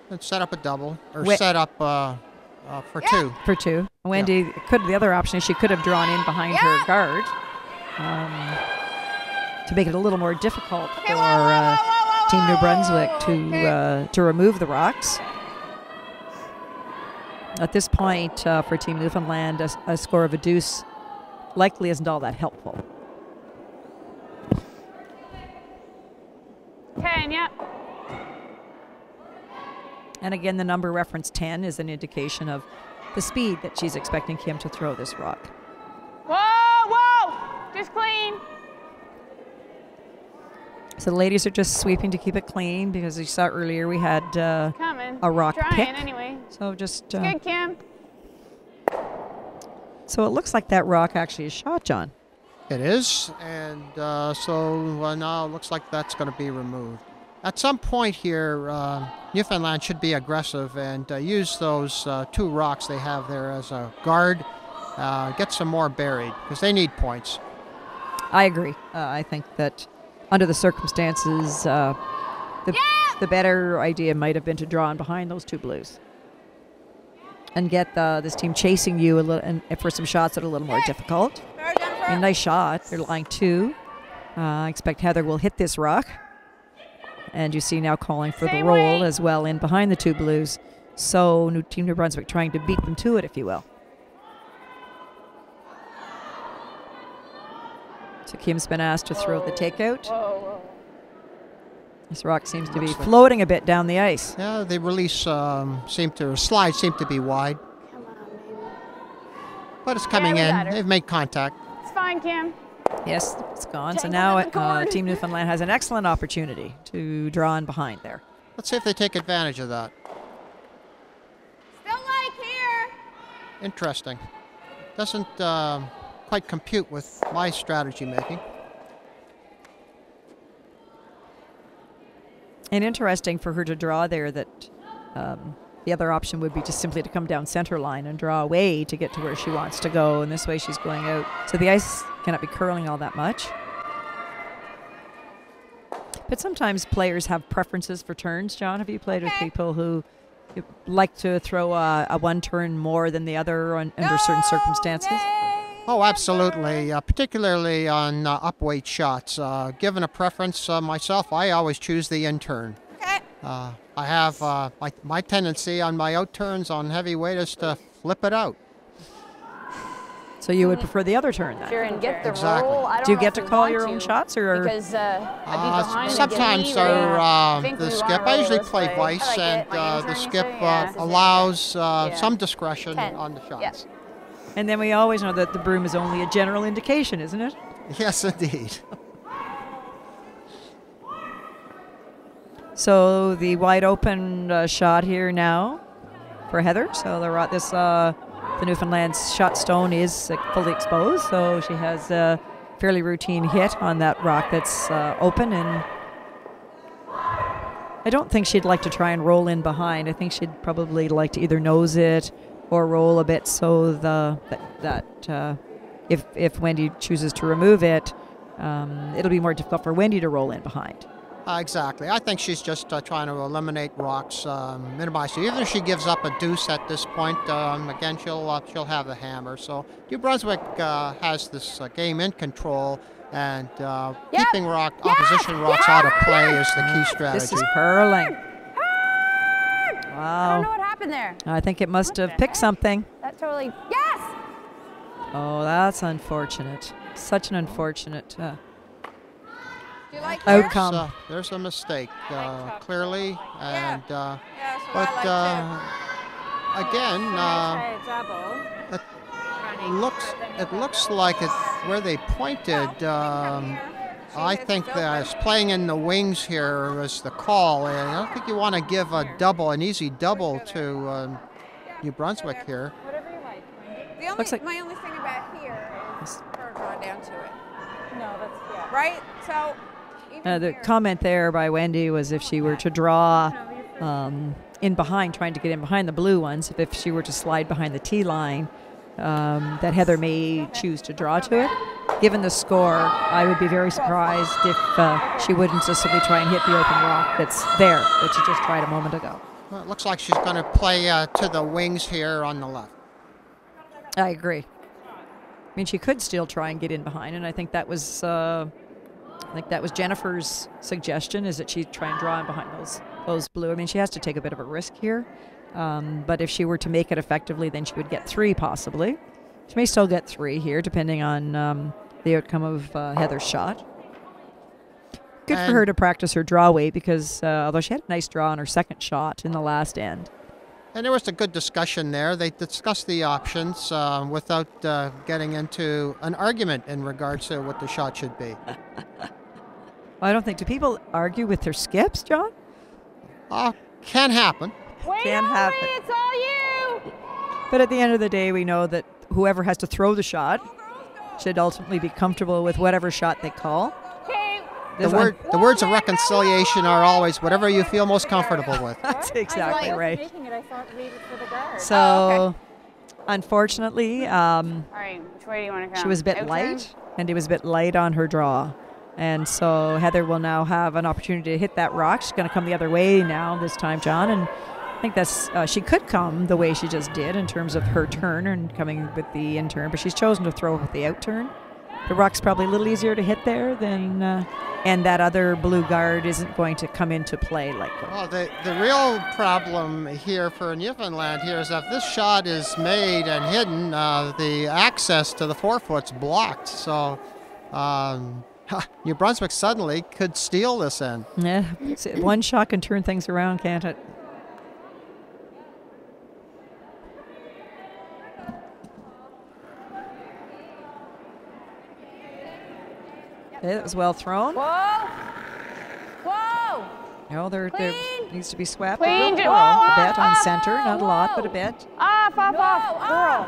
And set up a double, or set up for two. For two. Wendy, the other option is she could have drawn in behind her guard to make it a little more difficult for Team New Brunswick to remove the rocks. At this point, for Team Newfoundland, a score of a deuce likely isn't all that helpful. 10, yep. And again, the number reference 10 is an indication of the speed that she's expecting Kim to throw this rock. Whoa, whoa! Just clean. So the ladies are just sweeping to keep it clean because you saw earlier we had a rock pick. Anyway. So just... good, Kim. So it looks like that rock actually is shot, John. It is, and so now it looks like that's going to be removed. At some point here, Newfoundland should be aggressive and use those two rocks they have there as a guard. Get some more buried because they need points. I agree. I think that under the circumstances, the better idea might have been to draw in behind those two blues and get this team chasing you a little, and for some shots that are a little more difficult. A nice shot. They're lying two. I expect Heather will hit this rock. And you see now calling for the roll as well in behind the two blues. So Team New Brunswick trying to beat them to it, if you will. So Kim's been asked to throw the takeout. Whoa. This rock seems to be floating a bit down the ice. Yeah, the release slide seemed to be wide. Come on, baby. But it's coming in. They've made contact. It's fine, Kim. Yes, it's gone. So now Team Newfoundland has an excellent opportunity to draw in behind there. Let's see if they take advantage of that. Still like here. Interesting. Doesn't quite compute with my strategy making. And interesting for her to draw there that the other option would be just simply to come down center line and draw away to get to where she wants to go. And this way she's going out. So the ice cannot be curling all that much. But sometimes players have preferences for turns, John. Have you played with people who like to throw a one turn more than the other under certain circumstances? Oh, absolutely. Particularly on upweight shots. Given a preference myself, I always choose the in turn. I have my tendency on my out turns on heavyweight is to flip it out. So you would prefer the other turn then? And get the Exactly. roll. I don't Do you know get if to we call want your to, own shots, or because I'd be behind. Sometimes the skip. I usually play vice, and the skip allows some discretion on the shots. and then we always know that the broom is only a general indication, isn't it? Yes, indeed. So the wide open shot here now for Heather. So the Newfoundland's shot stone is fully exposed, so she has a fairly routine hit on that rock that's open, and I don't think she'd like to try and roll in behind. I think she'd probably like to either nose it or roll a bit, so if Wendy chooses to remove it, it'll be more difficult for Wendy to roll in behind. Exactly. I think she's just trying to eliminate rocks, minimize. So even if she gives up a deuce at this point, again she'll have the hammer. So New Brunswick has this game in control, and keeping opposition rocks out of play is the key strategy. This is hurling. I Wow. don't know what happened there. I think it must have picked something. That totally. Yes! Oh, that's unfortunate. Such an unfortunate Do you like outcome. There's a mistake, clearly, and Yeah, so but I like again, it looks like it where they pointed. I think that playing in the wings here was the call, and I don't think you want to give an easy double to New Brunswick here. Whatever you like. The only, Looks like- my only thing about here is her drawing down to it. No, that's Right? So. even The here- comment there by Wendy was if she were to draw in behind, trying to get in behind the blue ones, if she were to slide behind the tee line, that Heather may choose to draw to it. Given the score, I would be very surprised if she wouldn't just simply try and hit the open rock that's there, that she just tried a moment ago. Well, it looks like she's going to play to the wings here on the left. I agree. I mean, she could still try and get in behind, and I think that was Jennifer's suggestion, is that she try and draw in behind those blue. I mean, she has to take a bit of a risk here, but if she were to make it effectively, then she would get 3 possibly. She may still get 3 here, depending on the outcome of Heather's shot. Good for her to practice her draw weight, because although she had a nice draw on her second shot in the last end. And there was a good discussion there. They discussed the options without getting into an argument in regards to what the shot should be. I don't think. Do people argue with their skips, John? Can happen. Can happen. It's all you! But at the end of the day, we know that whoever has to throw the shot should ultimately be comfortable with whatever shot they call. Okay. The words of reconciliation are always whatever you feel most comfortable with. That's exactly right. making it. I thought leave it for the guard. So, unfortunately, All right, which way do you want to come? she was a bit Out light, turn? and he was a bit light on her draw. And so Heather will now have an opportunity to hit that rock. She's going to come the other way now this time, John. And I think that's she could come the way she just did in terms of her turn and coming with the in turn, but she's chosen to throw with the out turn. The rock's probably a little easier to hit there than, and that other blue guard isn't going to come into play likely. Well, the real problem here for Newfoundland here is that if this shot is made and hidden, the access to the 4-foot's blocked. So New Brunswick suddenly could steal this end. Yeah, one shot can turn things around, can't it? Okay, that was well thrown. Whoa! Whoa! No, there Clean. needs to be swept. Clean. A bit Whoa, on whoa, center, not a lot, whoa. but a bit. Off, No, girl.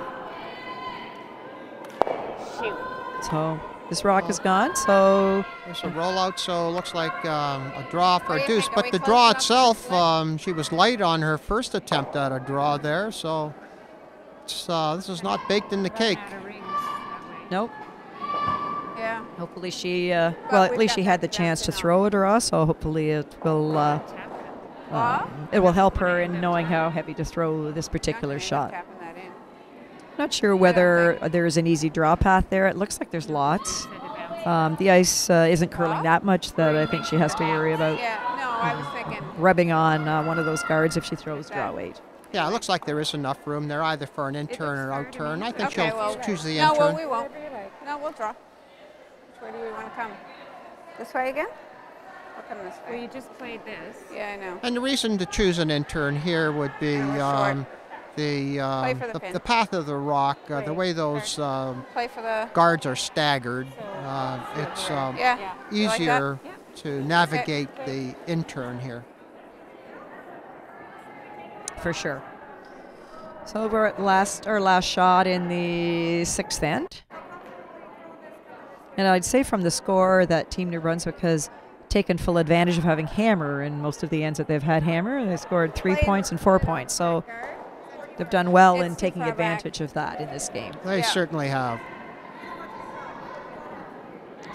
Shoot. So this rock is gone. So There's a rollout, so it looks like a draw for What do a you deuce. think? Are But we the close draw enough to itself, she was light on her first attempt at a draw there, so this is not baked in the cake. nope. Yeah. Hopefully she, well, at we've least got she had the that chance to now. throw a draw. So hopefully it will help her in knowing how heavy to throw this particular shot. Tapping that in. Not sure whether there's an easy draw path there. It looks like there's lots. The ice isn't curling that much that I think she has to worry about Yeah, no, I was thinking. rubbing on one of those guards if she throws draw weight. Yeah, it looks like there is enough room there, either for an in-turn or out-turn. I think Okay, she'll well, choose the no, in-turn. well, we won't. No, we'll draw. Which way do we want to come? This way again? We'll come this Well, way. you just played this. Yeah, I know. And the reason to choose an in-turn here would be Yeah, we're short. the pin. the path of the rock, the way those Play for the... guards are staggered. It's Yeah. You like that? easier to navigate the in-turn here. For sure. So we're at our last shot in the 6th end. And I'd say from the score that Team New Brunswick has taken full advantage of having hammer in most of the ends that they've had hammer. They scored 3 points and 4 points. So they've done well in It's too taking far back. advantage of that in this game. They Yeah. certainly have.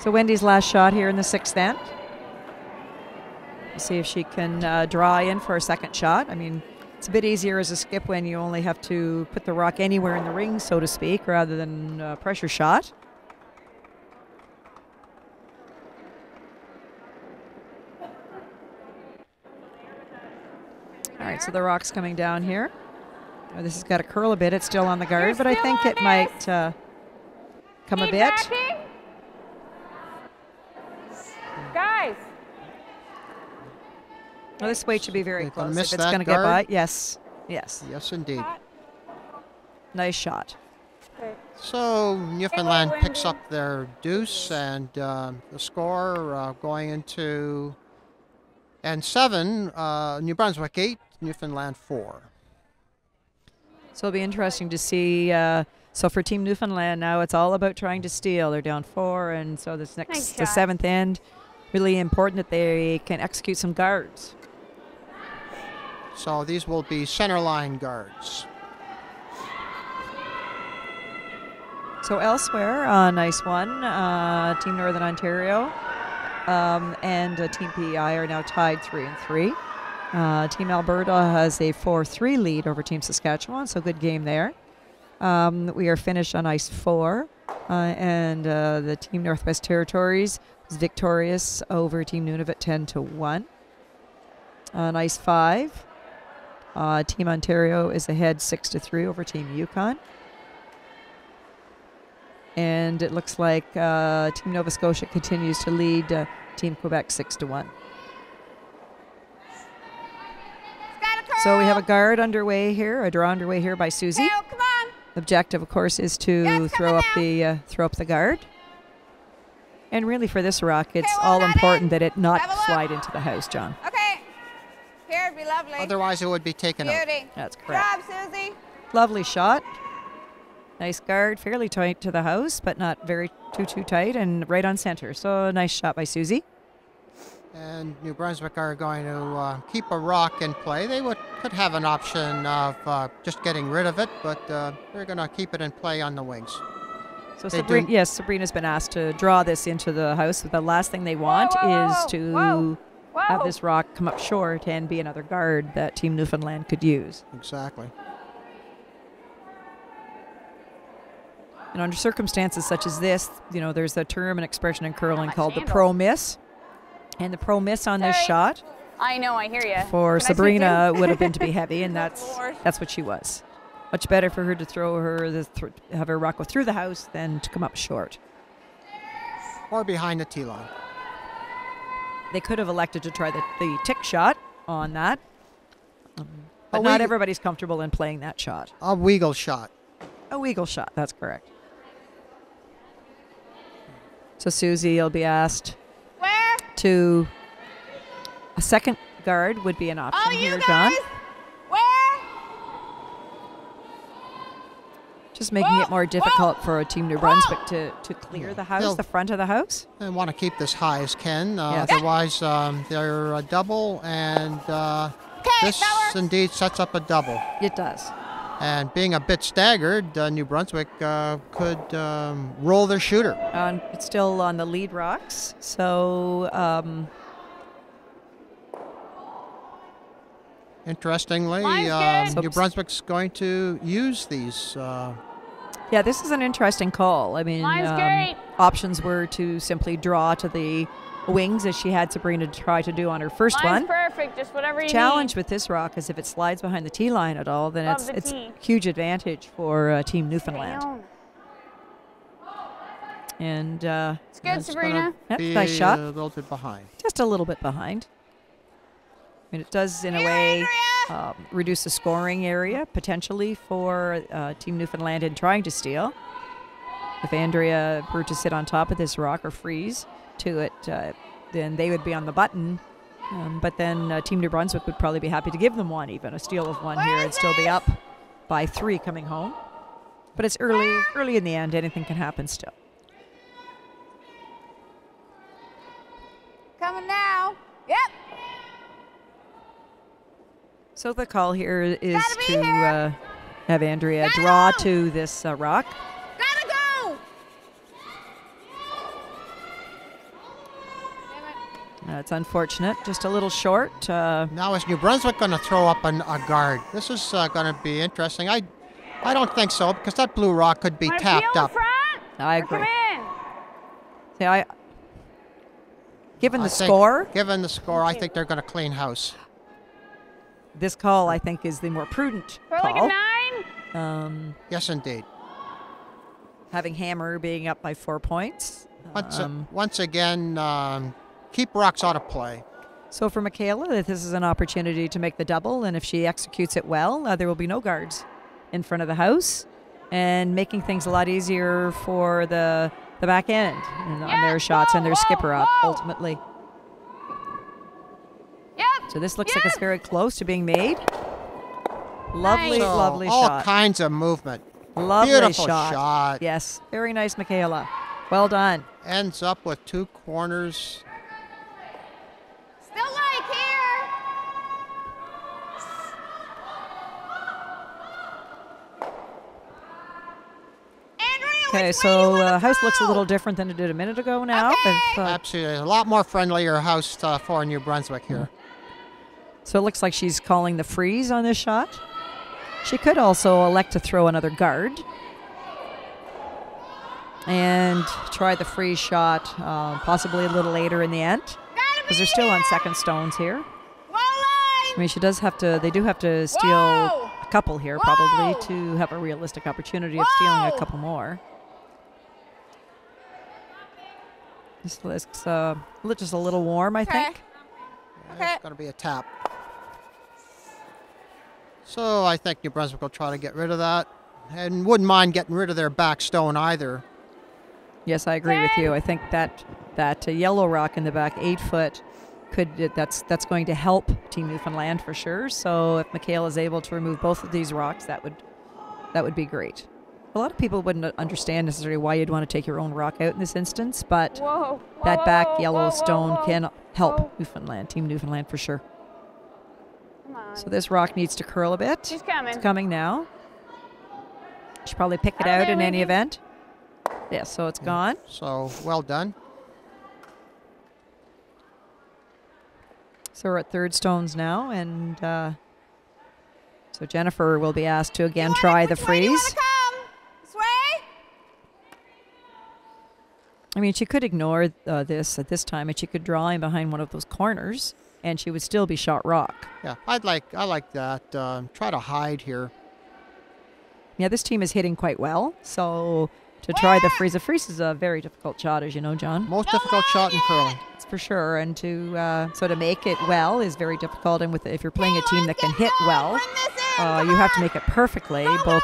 So Wendy's last shot here in the 6th end. We'll see if she can draw in for a second shot. I mean, it's a bit easier as a skip when you only have to put the rock anywhere in the ring, so to speak, rather than a pressure shot. All right, so the rock's coming down here. This has got to curl a bit. It's still on the guard, You're but I still think on it might come a Keep bit. backing. Guys, Well, this weight should be very They're gonna close. miss If it's that going to get by, guard? yes, yes, Yes, indeed. nice shot. So Newfoundland Hey, picks Wendy. up their deuce, and the score going into N7, New Brunswick 8, Newfoundland 4. So it'll be interesting to see. So for Team Newfoundland now, it's all about trying to steal. They're down 4, and so this Nice next, the shot. 7th end, really important that they can execute some guards. So these will be center line guards. So elsewhere, nice one. Team Northern Ontario and Team PEI are now tied 3-3. Team Alberta has a 4-3 lead over Team Saskatchewan, so good game there. We are finished on ice 4, and the Team Northwest Territories is victorious over Team Nunavut 10-1. On ice 5, Team Ontario is ahead 6-3 over Team Yukon. And it looks like Team Nova Scotia continues to lead Team Quebec 6-1. So we have a guard underway here, a draw underway here by Susie. Now, come on. The objective, of course, is to Yeah, it's throw coming up the guard. And really, for this rock, it's Okay, well, all that important in. that it not Have a look. slide into the house, John. Okay. Here, it'd be lovely. Otherwise, it would be taken out. Beauty. That's Good correct. job, Susie. Lovely shot. Nice guard, fairly tight to the house, but not very too tight, and right on center. So a nice shot by Susie. And New Brunswick are going to keep a rock in play. They could have an option of just getting rid of it, but they're going to keep it in play on the wings. So They Sabrina, do- yes, Sabrina's been asked to draw this into the house. The last thing they want whoa, is whoa, to whoa, whoa. have this rock come up short and be another guard that Team Newfoundland could use. Exactly. And under circumstances such as this, you know, there's a term and expression in curling Much called the handle. pro miss. And the pro miss on this Sorry. shot I know, I hear you. for Can I sweep Sabrina through? would have been to be heavy, and Lord. that's what she was. Much better for her to throw have her rock go through the house than to come up short. Or behind the tee line. They could have elected to try the tick shot on that, but A not wee- everybody's comfortable in playing that shot. A wiggle shot. A wiggle shot, that's correct. So Susie will be asked Where? to a second guard would be an option Oh, you here, guys. John. Where? Just making Whoa, it more difficult for Team New Brunswick to clear the house, They'll- the front of the house. They want to keep this high as can. Yes. Otherwise, they're a double, and this that works. indeed sets up a double. It does. And being a bit staggered, New Brunswick could roll their shooter. It's still on the lead rocks, so Interestingly, Line's good. New Brunswick's going to use these. yeah, this is an interesting call. I mean, Line's great. options were to simply draw to the wings as she had Sabrina try to do on her first Line's one. perfect, just whatever you Challenge need. with this rock is if it slides behind the tee line at all, then Love the it's tee. huge advantage for Team Newfoundland. Down. And It's good, It's Sabrina. yep, Be nice shot. a little bit behind. Just a little bit behind. I mean, it does, in a way, reduce the scoring area potentially for Team Newfoundland in trying to steal. If Andrea were to sit on top of this rock or freeze to it, then they would be on the button. But then Team New Brunswick would probably be happy to give them one, even a steal of one here, and still be up by 3 coming home. But it's early in the end. Anything can happen still. Coming now. Yep. So the call here is Gotta be to here. have Andrea Gotta draw go. to this rock. Gotta go. Damn it. It's unfortunate, just a little short. Now is New Brunswick going to throw up a guard? This is going to be interesting. I don't think so, because that blue rock could be Wanna tapped peel in up. front? I Or come agree. in. See, given I the think- score, Given the score, I think they're going to clean house. this call I think is the more prudent For like a call. 9? Yes, indeed. Having Hammer being up by 4 points. Once again, keep rocks out of play. So for Michaela, this is an opportunity to make the double, and if she executes it well, there will be no guards in front of the house, and making things a lot easier for the back end on their shots and their skipper up ultimately. Yep. So this looks like it's very close to being made. Lovely, So, lovely all shot. kinds of movement. Lovely Beautiful shot. shot. Yes, very nice, Michaela. Well done. Ends up with 2 corners. Still like here. Andrea, Okay, which way so you wanna house looks a throw? little different than it did a minute ago now. Okay. Absolutely. A lot more friendlier house for New Brunswick here. So it looks like she's calling the freeze on this shot. She could also elect to throw another guard and try the freeze shot possibly a little later in the end, because they're still on second stones here. Whoa, line. I mean, she does have to. They do have to steal Whoa! a couple here, Whoa! probably, to have a realistic opportunity of stealing a Whoa! couple more. This looks just a little warm, I Okay. think. Okay. It's going to be a tap. So I think New Brunswick will try to get rid of that, and wouldn't mind getting rid of their back stone either. Yes, I agree with you. I think that yellow rock in the back, 8 foot, that's going to help Team Newfoundland for sure. So if Michaela is able to remove both of these rocks, that would be great. A lot of people wouldn't understand necessarily why you'd want to take your own rock out in this instance, but Whoa. that back whoa, yellow whoa, stone whoa. can help Whoa. Newfoundland, Team Newfoundland for sure. Come on. So this rock needs to curl a bit. She's coming. It's coming now. Should probably pick it Out of out there, in any Lindsay. event. Yeah, so it's gone. So well done. So we're at third stones now, and so Jennifer will be asked to again try the Which way do you wanna freeze. come? This way? I mean, she could ignore this at this time, and she could draw in behind one of those corners, and she would still be shot rock. Yeah, I like that. Try to hide here. Yeah, this team is hitting quite well, so to try the freeze is a very difficult shot, as you know, John. Most difficult shot in curling. That's for sure, and to make it well is very difficult. And if you're playing a team that can hit well, Bring this in. you have to make it perfectly, both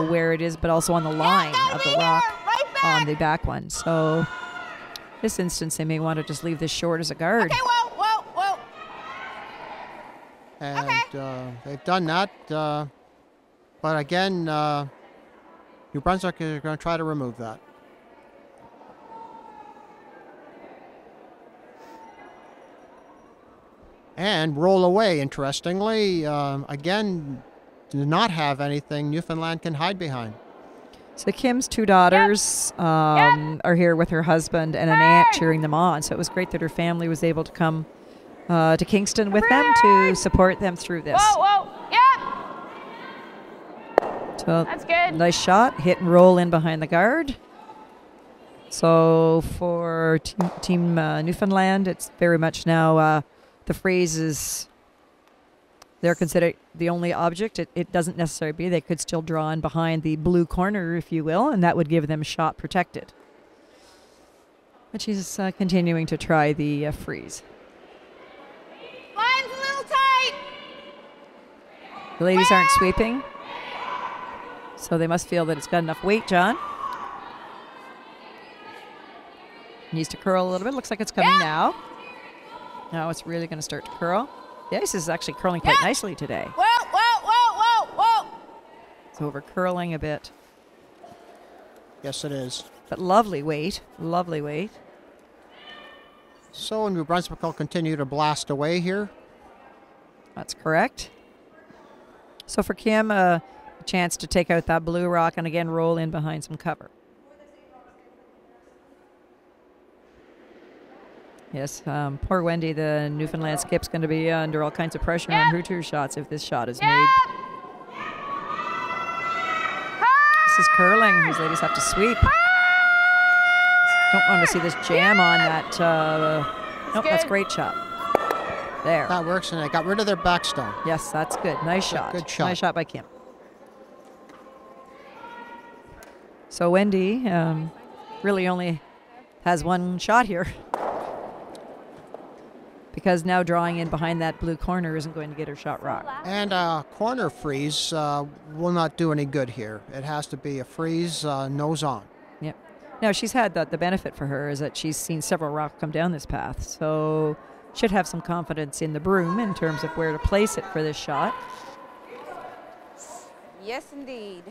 where it is, but also on the line of the rock Right back. on the back one. So this instance, they may want to just leave this short as a guard. Okay, whoa, whoa, whoa. And they've done that. But again, New Brunswick is going to try to remove that. And roll away, interestingly. Again, do not have anything Newfoundland can hide behind. So Kim's 2 daughters are here with her husband and an aunt cheering them on. So it was great that her family was able to come to Kingston with them to support them through this. Whoa, whoa. Yep. So That's good. nice shot, hit and roll in behind the guard. So for team Newfoundland, it's very much now the phrase is they're considered the only object. It doesn't necessarily be. They could still draw in behind the blue corner, if you will, and that would give them shot protected. But she's continuing to try the freeze. Line's a little tight. The ladies aren't sweeping, so they must feel that it's got enough weight, John. Needs to curl a little bit. Looks like it's coming now. Now it's really going to start to curl. The ice is actually curling quite nicely today. Whoa, whoa, whoa, whoa, whoa. It's over curling a bit. Yes, it is. But lovely weight. Lovely weight. So New Brunswick will continue to blast away here. That's correct. So for Kim, a chance to take out that blue rock and again roll in behind some cover. Yes, poor Wendy, the Newfoundland skip's going to be under all kinds of pressure on her two shots if this shot is made. This is curling. These ladies have to sweep. Don't want to see this jam on that. Nope, that's a great shot. There. That works, and they got rid of their backstone. Yes, that's good. Nice shot. Good shot. Nice shot by Kim. So Wendy really only has one shot here. Because now drawing in behind that blue corner isn't going to get her shot rock. And a corner freeze will not do any good here. It has to be a freeze nose on. Yep. Now she's had the benefit for her is that she's seen several rocks come down this path. So should have some confidence in the broom in terms of where to place it for this shot. Yes, indeed.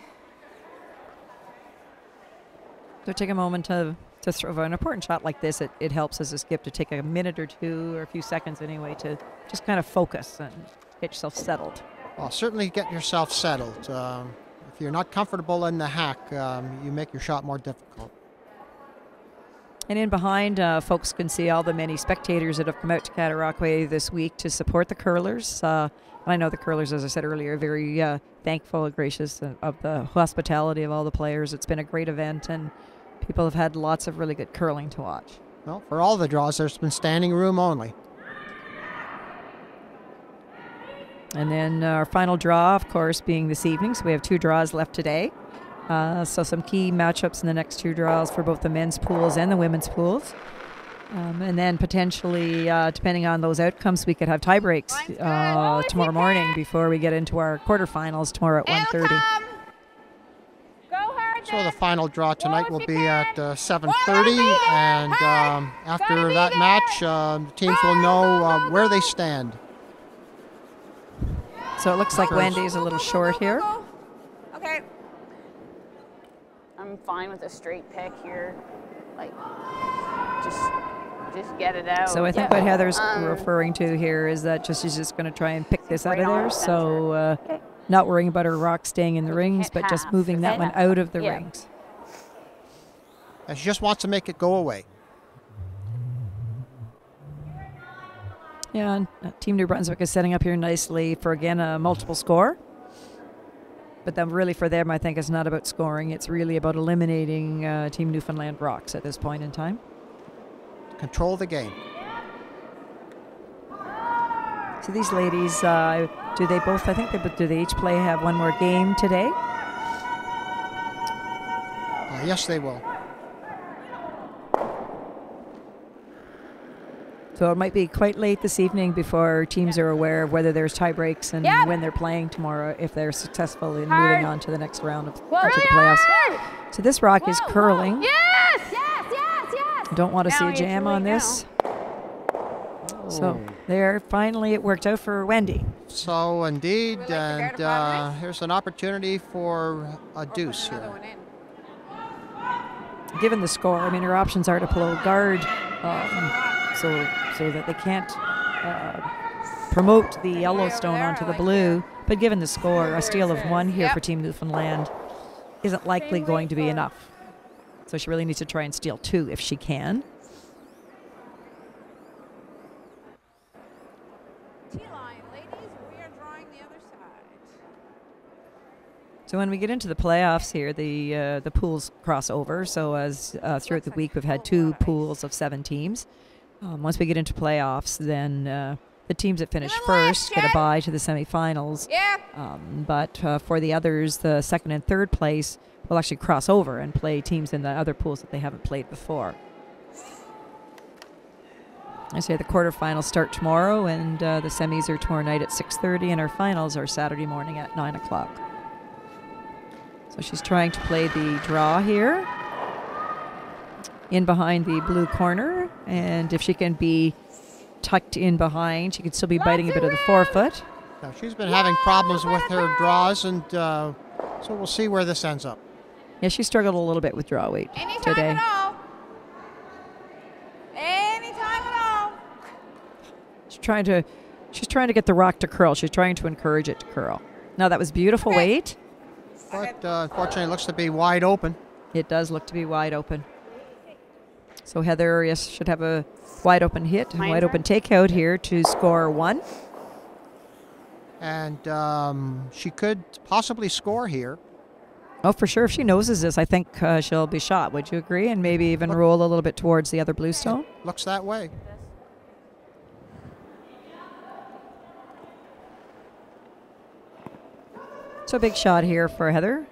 So take a moment to throw an important shot like this. It helps as a skip to take a minute or two or a few seconds anyway to just kind of focus and get yourself settled. Well, certainly get yourself settled. If you're not comfortable in the hack, you make your shot more difficult. And in behind, folks can see all the many spectators that have come out to Cataraqui this week to support the curlers. And I know the curlers, as I said earlier, are very thankful and gracious of the hospitality of all the players. It's been a great event, and people have had lots of really good curling to watch. Well, for all the draws, there's been standing room only. And then our final draw, of course, being this evening. So we have 2 draws left today. So some key matchups in the next 2 draws for both the men's pools and the women's pools. And then potentially, depending on those outcomes, we could have tie breaks tomorrow morning before we get into our quarterfinals tomorrow at 1:30. So the final draw tonight will be at 7:30, and after that match, the teams will know where they stand. So it looks like Wendy's a little short here. Okay. I'm fine with a straight pick here. Like, just get it out. So I think what Heather's referring to here is that she's just going to try and pick this out of there. So not worrying about her rock staying in the rings, but just moving that one out of the rings. And she just wants to make it go away. Yeah, and Team New Brunswick is setting up here nicely for, again, a multiple score. But then really for them, I think it's not about scoring. It's really about eliminating Team Newfoundland rocks at this point in time. Control the game. So these ladies, do they both, I think, do they each have one more game today? Yes, they will. So it might be quite late this evening before teams are aware of whether there's tie breaks and when they're playing tomorrow, if they're successful in moving on to the next round of to the playoffs. So this rock is curling. Yes! Yes, yes, yes! Don't want to see a jam on this. So there, finally it worked out for Wendy. So indeed, and here's an opportunity for a deuce here. Given the score, I mean, her options are to pull guard, so that they can't promote the Yellowstone onto the blue. But given the score, a steal of 1 here for Team Newfoundland isn't likely going to be enough. So she really needs to try and steal 2 if she can. So when we get into the playoffs here, the pools cross over. So as throughout the week, we've had 2 pools of 7 teams. Once we get into playoffs, then the teams that finish first get a bye to the semifinals. Yeah. But for the others, the second and third place will actually cross over and play teams in the other pools that they haven't played before. I say the quarterfinals start tomorrow, and the semis are tomorrow night at 6:30, and our finals are Saturday morning at 9 o'clock. So she's trying to play the draw here, in behind the blue corner, and if she can be tucked in behind, she could still be biting a bit of the forefoot. Now, she's been having problems with her draws, and so we'll see where this ends up. Yeah, she struggled a little bit with draw weight Anytime today. at all. Anytime at all. She's trying to get the rock to curl. She's trying to encourage it to curl. Now that was beautiful weight. But unfortunately, it looks to be wide open. It does look to be wide open. So Heather, yes, should have a wide open hit and wide open takeout here to score 1. And she could possibly score here. Oh, for sure. If she noses this, I think she'll be shot. Would you agree? And maybe even roll a little bit towards the other blue stone? Looks that way. So a big shot here for Heather.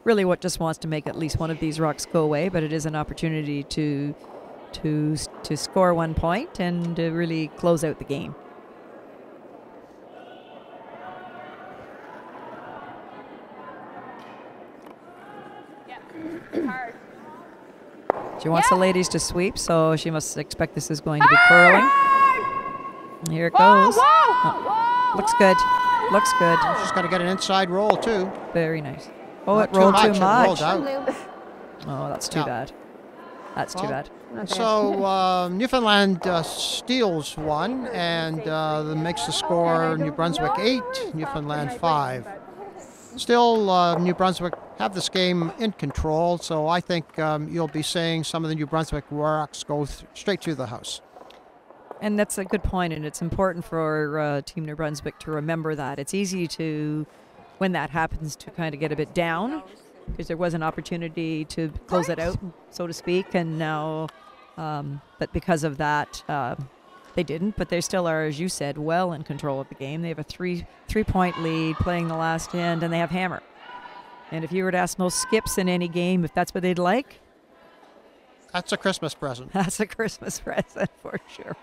Really just wants to make at least one of these rocks go away, but it is an opportunity to score 1 point and to really close out the game. Hard. She wants the ladies to sweep, so she must expect this is going to be curling. Here it goes. Oh, looks good. Looks good. She's got to get an inside roll, too. Very nice. Oh, Not it rolled too It much. rolled out. Oh, that's too bad. That's too bad. So Newfoundland steals 1 and makes the score New Brunswick 8, Newfoundland 5. Still, New Brunswick have this game in control, so I think you'll be seeing some of the New Brunswick rocks go straight through the house. And that's a good point, and it's important for Team New Brunswick to remember that. It's easy to, when that happens, to kind of get a bit down, because there was an opportunity to close it out, so to speak, and now, but because of that, they didn't, but they still are, as you said, well in control of the game. They have a three-point lead playing the last end, and they have hammer. And if you were to ask most skips in any game if that's what they'd like, that's a Christmas present. That's a Christmas present for sure.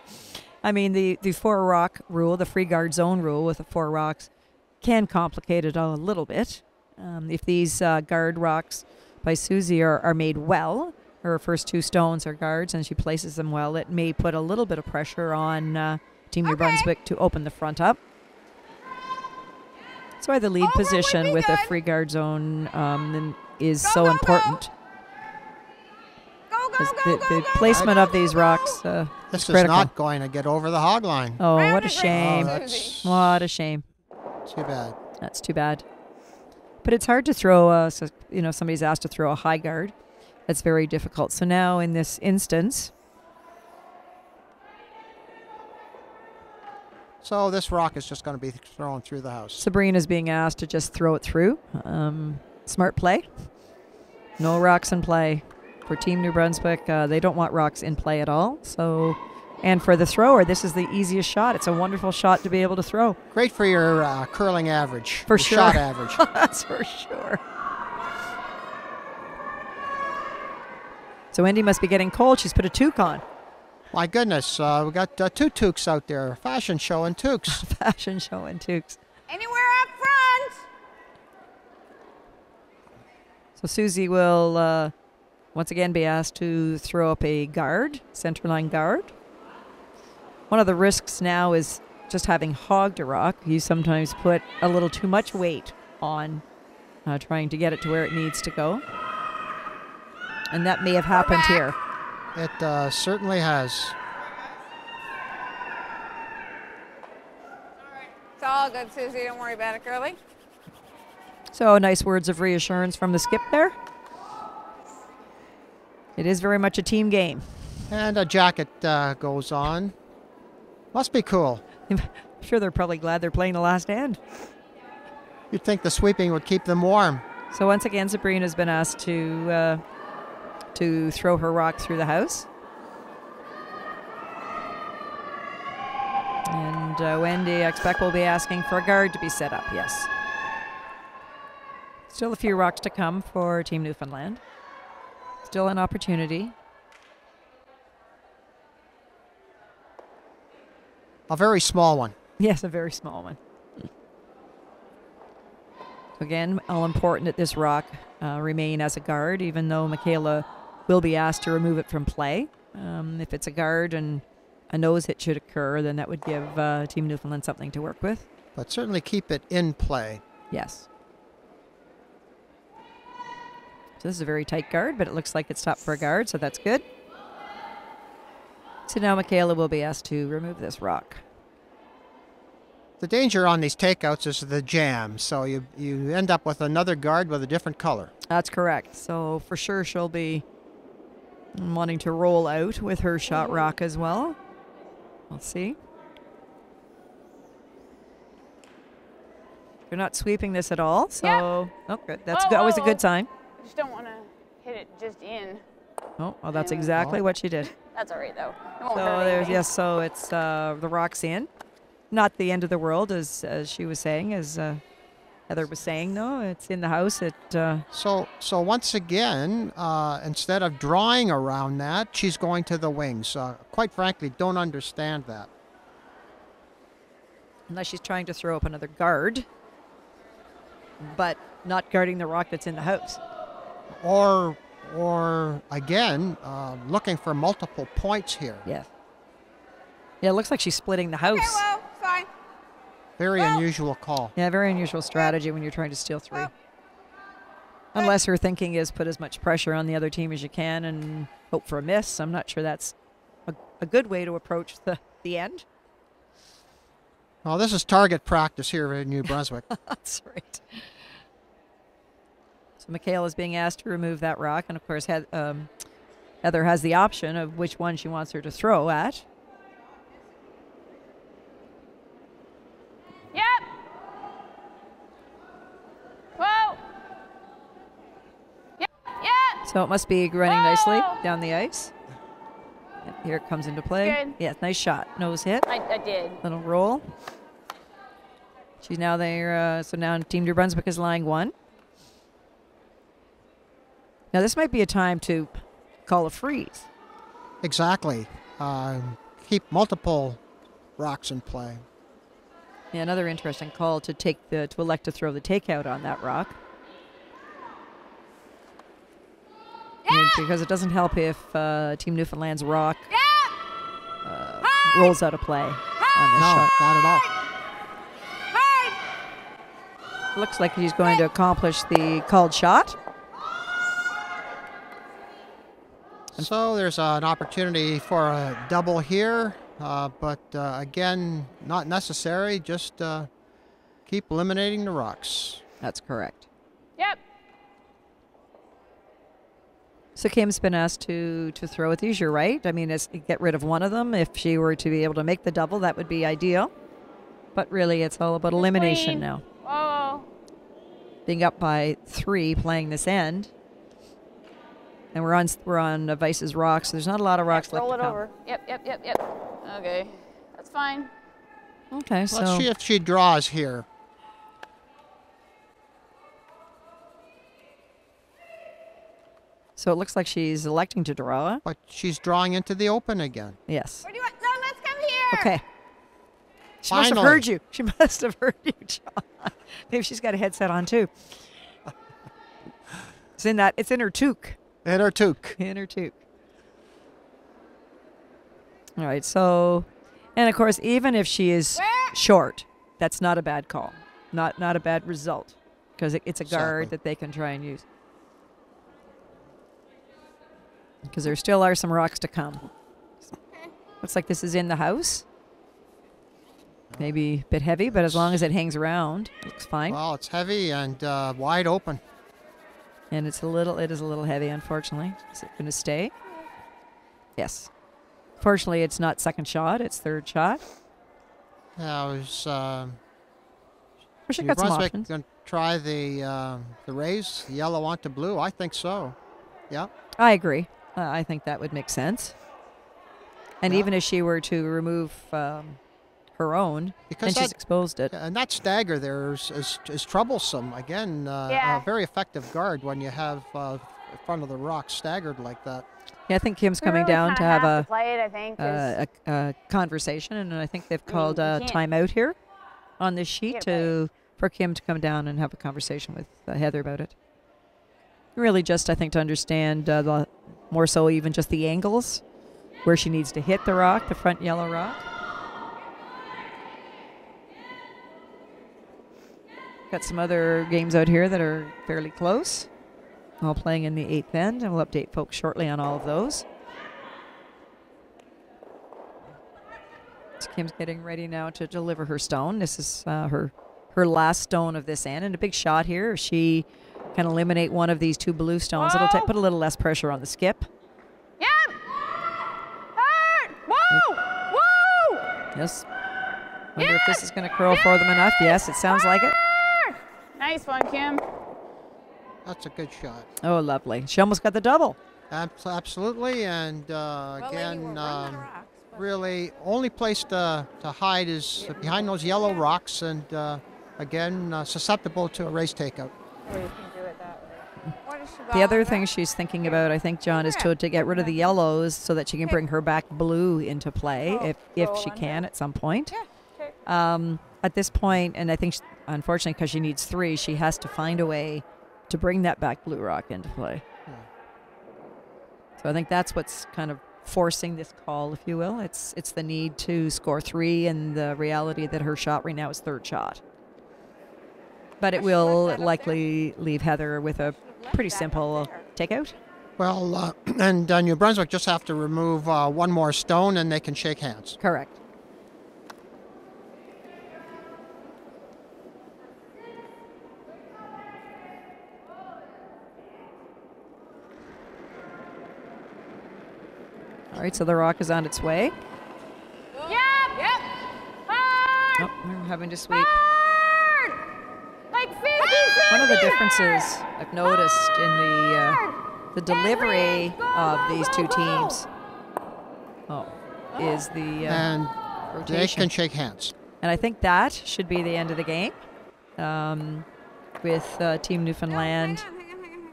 I mean, the 4-rock rule, the free guard zone rule with the 4 rocks can complicate it a little bit. If these guard rocks by Susie are made well, her first 2 stones are guards, and she places them well, it may put a little bit of pressure on Team New Brunswick to open the front up. That's why the lead position with a free guard zone is so important. The placement of these rocks this is critical. not going to get over the hog line. Oh, what a shame. What a shame. Too bad. That's too bad. But it's hard to throw, somebody's asked to throw a high guard. That's very difficult. So now in this instance, so this rock is just going to be thrown through the house. Sabrina's being asked to just throw it through. Smart play. No rocks in play. For Team New Brunswick, they don't want rocks in play at all. So, and for the thrower, this is the easiest shot. It's a wonderful shot to be able to throw. Great for your curling average. For your sure. Shot average. That's for sure. So Wendy must be getting cold. She's put a toque on. My goodness, we got 2 toques out there. Fashion show and toques. Fashion show and toques. Anywhere up front. So Susie will once again be asked to throw up a guard, centerline guard. One of the risks now is just having hogged a rock. You sometimes put a little too much weight on trying to get it to where it needs to go. And that may have happened here. It certainly has. It's all good, Susie. Don't worry about it, girlie. So nice words of reassurance from the skip there. It is very much a team game. And a jacket goes on. Must be cool. I'm sure they're probably glad they're playing the last end. You'd think the sweeping would keep them warm. So once again, Sabrina's been asked to throw her rock through the house. And Wendy, I expect, will be asking for a guard to be set up, yes. Still a few rocks to come for Team Newfoundland. Still an opportunity. A very small one. Yes, a very small one. Again, all important that this rock remain as a guard, even though Michaela will be asked to remove it from play. If it's a guard and a nose hit should occur, then that would give Team Newfoundland something to work with. But certainly keep it in play. Yes. So this is a very tight guard, but it looks like it's top for a guard, so that's good. So now Michaela will be asked to remove this rock. The danger on these takeouts is the jam, so you end up with another guard with a different color. That's correct. So for sure she'll be wanting to roll out with her shot rock as well. We'll see. You're not sweeping this at all, so oh, good. That's always a good sign. I just don't want to hit it just in. Oh, well, that's exactly what she did. That's all right, though. It won't So hurt there's anything. yes. So it's the rock's in. Not the end of the world, as she was saying, as Heather was saying. No, it's in the house. It. So once again, instead of drawing around that, she's going to the wings. Quite frankly, don't understand that. Unless she's trying to throw up another guard, but not guarding the rock that's in the house. Or again, looking for multiple points here. Yes. Yeah, it looks like she's splitting the house. Okay, well, fine. Very unusual call. Yeah, very unusual strategy when you're trying to steal three. Unless her thinking is put as much pressure on the other team as you can and hope for a miss. I'm not sure that's a good way to approach the end. Well, this is target practice here in New Brunswick. That's right. So Michaela is being asked to remove that rock, and of course Heather has the option of which one she wants her to throw at. Yep. Whoa. Yep. Yep. So it must be running nicely Whoa. down the ice. Yep, here it comes into play. Good. Yeah, nice shot. Nose hit. I did. Little roll. She's now there. So now Team New Brunswick is lying one. Now this might be a time to call a freeze. Exactly. Keep multiple rocks in play. Yeah, another interesting call to elect to throw the takeout on that rock. Because it doesn't help if Team Newfoundland's rock rolls out of play on this No, shot. not at all. Looks like he's going to accomplish the called shot. So there's an opportunity for a double here, but again, not necessary. Just keep eliminating the rocks. That's correct. Yep. So Kim's been asked to throw at these. You're right. I mean, get rid of one of them. If she were to be able to make the double, that would be ideal. But really, it's all about elimination Clean. now. Oh. Being up by 3, playing this end, and we're on Vice's rock, so there's not a lot of rocks left Roll to it come. over. Yep. Okay. That's fine. Okay, so Let's see if she draws here. so it looks like she's electing to draw. But she's drawing into the open again. Yes. Where do you want? No, let's come here. Okay. She must have Finally. heard you. She must have heard you, John. Maybe she's got a headset on too. It's in her toque. In her toque. In her toque. All right, so, and of course, even if she is short, that's not a bad call. Not a bad result, because it's a guard Exactly. that they can try and use. Because there still are some rocks to come. Looks like this is in the house. Maybe a bit heavy, but as long as it hangs around, looks fine. Well, it's heavy and wide open. And it is a little heavy, unfortunately. Is it going to stay? Yes. Fortunately, it's not second shot, it's third shot. Yeah, Well, she New got some Brunswick options. going to try the raise yellow onto blue? I think so. Yeah. I agree. I think that would make sense. And Yeah. even if she were to remove her own, Because then she's that- exposed it. And that stagger there is troublesome. Again, Yeah. a very effective guard when you have front of the rock staggered like that. Yeah, I think Kim's We coming really down to kinda have to play it, I think. 'Cause a conversation, and I think they've I mean, called you a can't- timeout here on this sheet can't play for Kim to come down and have a conversation with Heather about it. Really, just I think to understand more so even just the angles where she needs to hit the rock, the front yellow rock. Got some other games out here that are fairly close, all playing in the 8th end, and we'll update folks shortly on all of those. So Kim's getting ready now to deliver her stone. This is her last stone of this end, and a big shot here. If she can eliminate one of these two blue stones, it'll put a little less pressure on the skip. Yep. Hurt. Whoa. Whoa. Yes. Wonder if this is going to curl for them enough. Yes, it sounds like it. Nice one, Kim. That's a good shot. Oh, lovely. She almost got the double. Absolutely, and Well, lady, we're again, running out of rocks, but- really only place to hide is behind those yellow rocks, and again, susceptible to a race takeout. Or you can do it that way. What is she The other going thing with? she's thinking about, I think, John, is to get rid of the yellows so that she can bring her back blue into play if roll she under. can at some point. Yeah, okay. At this point, and I think, unfortunately, because she needs 3, she has to find a way to bring that back blue rock into play. So I think that's what's kind of forcing this call, if you will. It's the need to score 3 and the reality that her shot right now is 3rd shot. But it will likely leave Heather with a pretty simple takeout. Well, and New Brunswick just have to remove one more stone, and they can shake hands. Correct. All right, so the rock is on its way. Yep. Yep. Hard. Oh, we're having to sweep. Hard. Like 50 One of the seconds. differences I've noticed in the delivery of these two teams is the And they rotation. can shake hands. And I think that should be the end of the game with Team Newfoundland Hang on.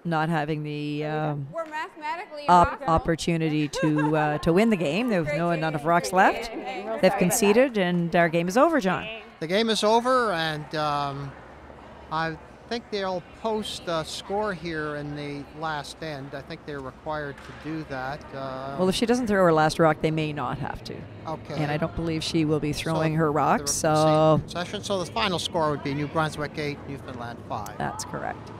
not having the We're mathematically impossible. opportunity to win the game. There's not enough rocks left. They've conceded, and our game is over, John. The game is over, and I think they'll post a score here in the last end. I think they're required to do that. Well, if she doesn't throw her last rock, they may not have to. Okay. And I don't believe she will be throwing her the rocks, so session. So the final score would be New Brunswick 8, Newfoundland 5. that's correct.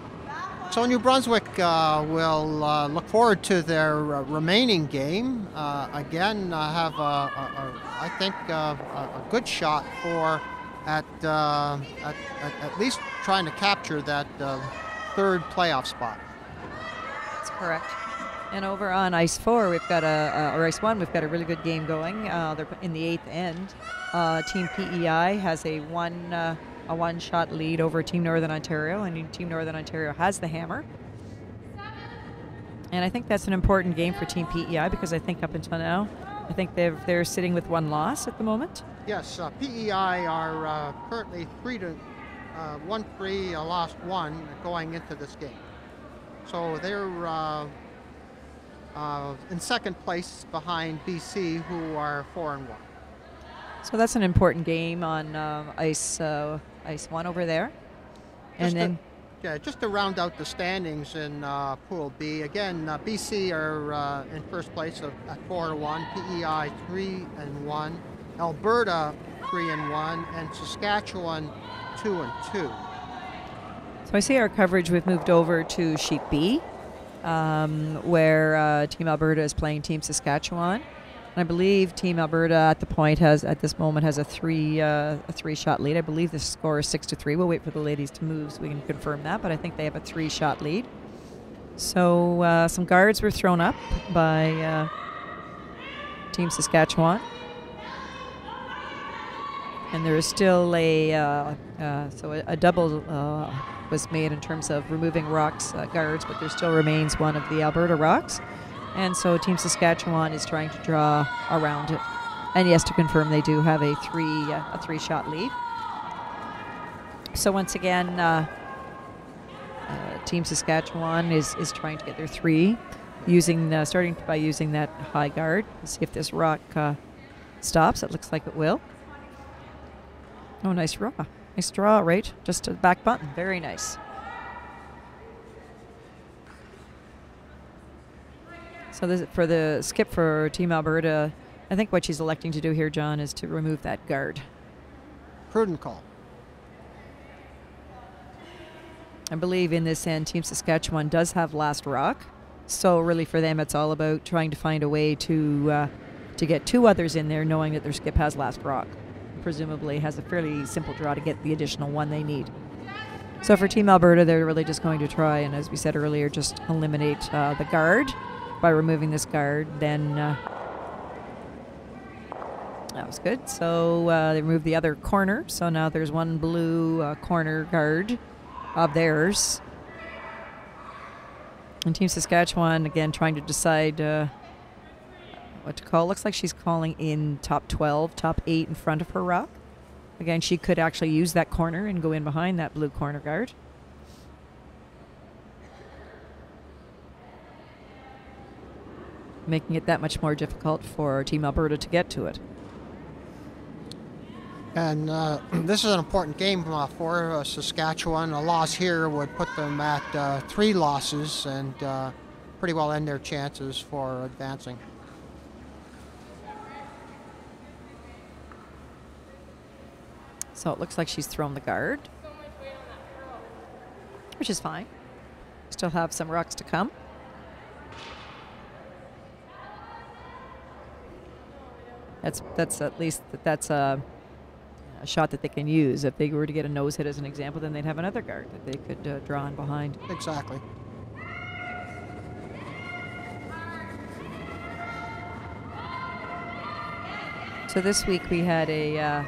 So New Brunswick will look forward to their remaining game. Again, have I think a good shot for at least trying to capture that 3rd playoff spot. That's correct. And over on ice 4, we've got or ice 1, we've got a really good game going. They're in the 8th end. Team PEI has a one-shot lead over Team Northern Ontario, and Team Northern Ontario has the hammer. And I think that's an important game for Team PEI because I think up until now, I think they're sitting with 1 loss at the moment. Yes, PEI are currently 1-3, lost 1 going into this game. So they're in 2nd place behind BC, who are 4-1. So that's an important game on ice 1 over there. And Just to round out the standings in Pool B, again, BC are in 1st place at 4-1, PEI 3-1, Alberta 3-1, and Saskatchewan 2-2. So I see our coverage, we've moved over to sheet B, where Team Alberta is playing Team Saskatchewan. And I believe Team Alberta at this moment has a 3-shot lead. I believe the score is 6-3. We'll wait for the ladies to move so we can confirm that, but I think they have a 3-shot lead. So some guards were thrown up by Team Saskatchewan. And there is still a double was made in terms of removing rocks guards, but there still remains one of the Alberta rocks. And so Team Saskatchewan is trying to draw around it. And yes, to confirm, they do have a three-shot lead. So once again, Team Saskatchewan is trying to get their 3, starting by using that high guard. Let's see if this rock stops. It looks like it will. Oh, nice draw. Nice draw, right? Just a back button. Very nice. So this, for the skip for Team Alberta, I think what she's electing to do here, John, is to remove that guard. Prudent call. I believe in this end, Team Saskatchewan does have last rock. So really for them, it's all about trying to find a way to get 2 others in there, knowing that their skip has last rock. Presumably has a fairly simple draw to get the additional 1 they need. So for Team Alberta, they're really just going to try, and as we said earlier, just eliminate the guard by removing this guard. Then that was good. So they removed the other corner. So now there's 1 blue corner guard of theirs. And Team Saskatchewan, again, trying to decide what to call. Looks like she's calling in top 12, top 8 in front of her rock. Again, she could actually use that corner and go in behind that blue corner guard. Making it that much more difficult for Team Alberta to get to it. And this is an important game for Saskatchewan. A loss here would put them at 3 losses and pretty well end their chances for advancing. So it looks like she's thrown the guard, which is fine. Still have some rocks to come. That's at least that's a shot that they can use. If they were to get a nose hit as an example, then they'd have another guard that they could draw in behind. Exactly. So this week we had a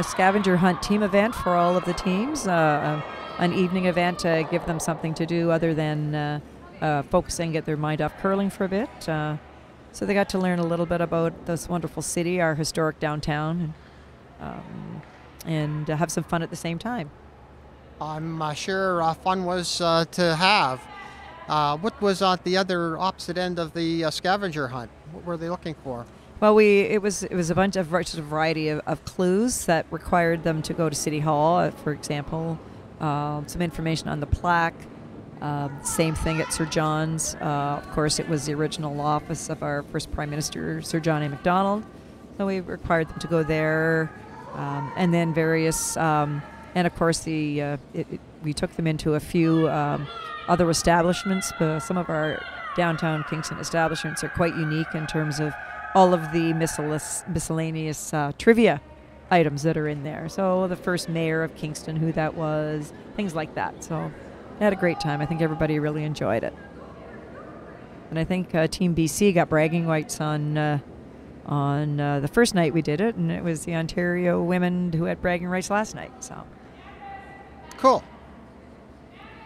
scavenger hunt team event for all of the teams, an evening event to give them something to do other than focusing, get their mind off curling for a bit. So they got to learn a little bit about this wonderful city, our historic downtown, and have some fun at the same time. I'm sure fun was to have. What was at the other opposite end of the scavenger hunt? What were they looking for? Well, it was a bunch of just a variety of clues that required them to go to City Hall. For example, some information on the plaque. Same thing at Sir John's. Of course, it was the original office of our first Prime Minister, Sir John A. Macdonald. So we required them to go there, and then various, and of course we took them into a few other establishments. Some of our downtown Kingston establishments are quite unique in terms of all of the miscellaneous trivia items that are in there. So the first mayor of Kingston, who that was, things like that. So I had a great time. I think everybody really enjoyed it. And I think Team BC got bragging rights on the first night we did it, and it was the Ontario women who had bragging rights last night. So cool.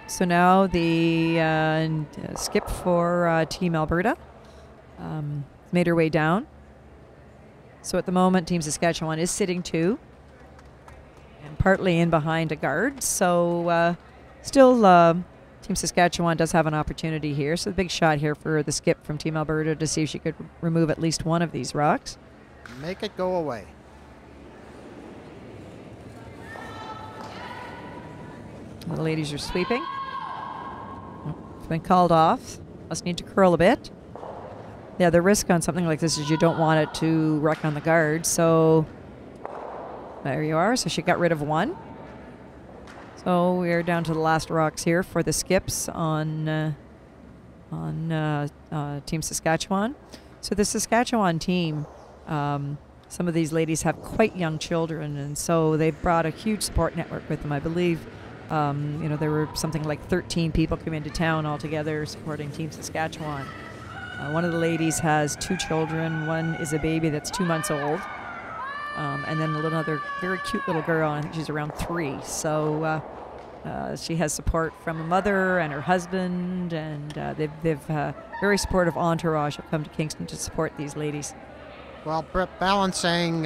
So now the skip for Team Alberta made her way down. So at the moment, Team Saskatchewan is sitting 2 and partly in behind a guard. So still, Team Saskatchewan does have an opportunity here. So the big shot here for the skip from Team Alberta to see if she could remove at least one of these rocks. Make it go away. The ladies are sweeping. It's been called off. Must need to curl a bit. Yeah, the risk on something like this is you don't want it to wreck on the guard. So there you are. So she got rid of 1. So we're down to the last rocks here for the skips on Team Saskatchewan. So the Saskatchewan team, some of these ladies have quite young children, and so they've brought a huge support network with them. I believe, there were something like 13 people come into town altogether supporting Team Saskatchewan. One of the ladies has 2 children. One is a baby that's 2 months old. and then another very cute little girl. I think she's around 3. So she has support from a mother and her husband, and they've very supportive entourage have come to Kingston to support these ladies. Well, balancing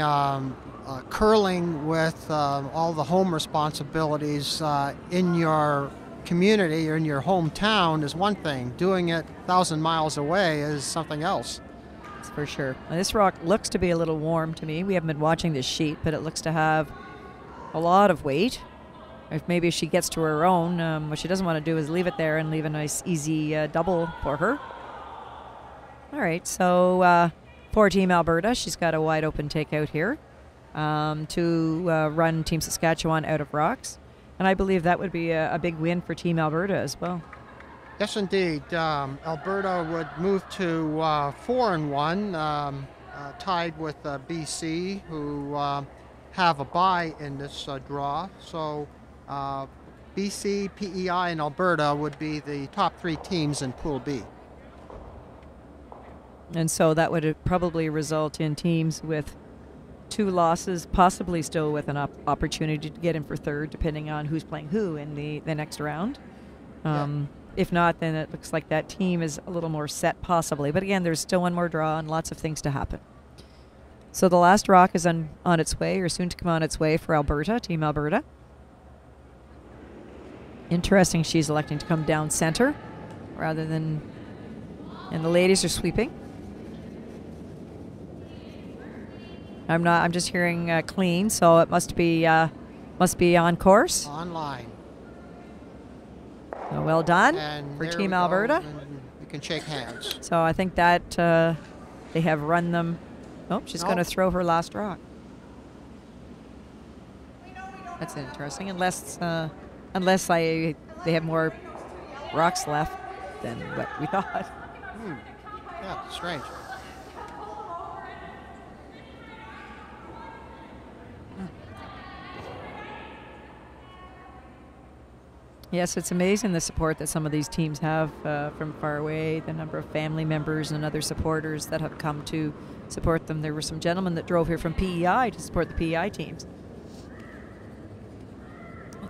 curling with all the home responsibilities in your community or in your hometown is one thing. Doing it 1,000 miles away is something else. That's for sure. Now, this rock looks to be a little warm to me. We haven't been watching this sheet, but it looks to have a lot of weight. If maybe she gets to her own, what she doesn't want to do is leave it there and leave a nice easy double for her. All right, so for Team Alberta, she's got a wide open takeout here to run Team Saskatchewan out of rocks. And I believe that would be a big win for Team Alberta as well. Yes, indeed. Alberta would move to 4-1, tied with BC, who have a bye in this draw. So BC, PEI, and Alberta would be the top 3 teams in Pool B. And so that would probably result in teams with 2 losses, possibly still with an opportunity to get in for third, depending on who's playing who in the next round. If not, then it looks like that team is a little more set, possibly. But again, there's still one more draw and lots of things to happen. So the last rock is on its way, or soon to come on its way for Alberta, Team Alberta. Interesting, she's electing to come down center rather than, and the ladies are sweeping. I'm just hearing clean, so it must be on course. Online. So well done And for there Team we go, Alberta. and we can shake hands. So I think that they have run them. Oh, she's going to throw her last rock. That's interesting. Unless they have more rocks left than what we thought. Yeah, strange. Yes, it's amazing the support that some of these teams have from far away, the number of family members and other supporters that have come to support them. There were some gentlemen that drove here from PEI to support the PEI teams.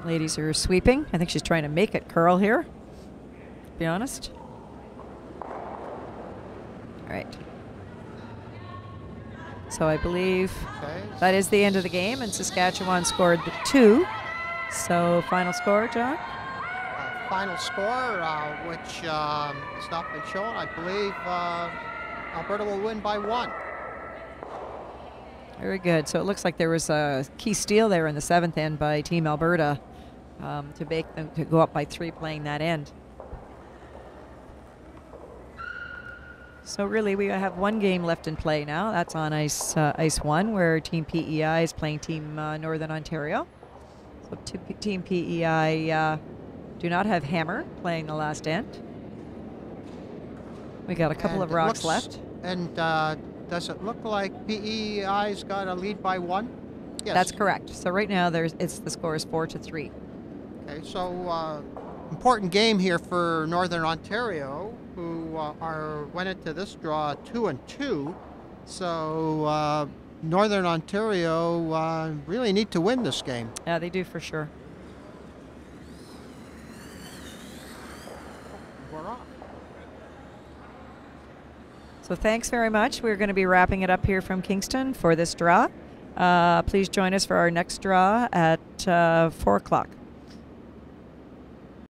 Ladies are sweeping. I think she's trying to make it curl here, to be honest. All right. So I believe that is the end of the game, and Saskatchewan scored the 2. So final score, John? Final score, which has not been shown. I believe Alberta will win by 1. Very good. So it looks like there was a key steal there in the 7th end by Team Alberta to make them to go up by 3 playing that end. So really we have 1 game left in play now. That's on ice 1, where Team PEI is playing Team Northern Ontario. So Team PEI do not have Hammer playing the last end. We got a couple of rocks left. And does it look like PEI's got a lead by 1? Yes. That's correct. So right now the score is 4-3. Okay, so important game here for Northern Ontario, who went into this draw 2-2. So Northern Ontario really need to win this game. Yeah, they do for sure. We're off. So thanks very much. We're going to be wrapping it up here from Kingston for this draw. Please join us for our next draw at 4 o'clock.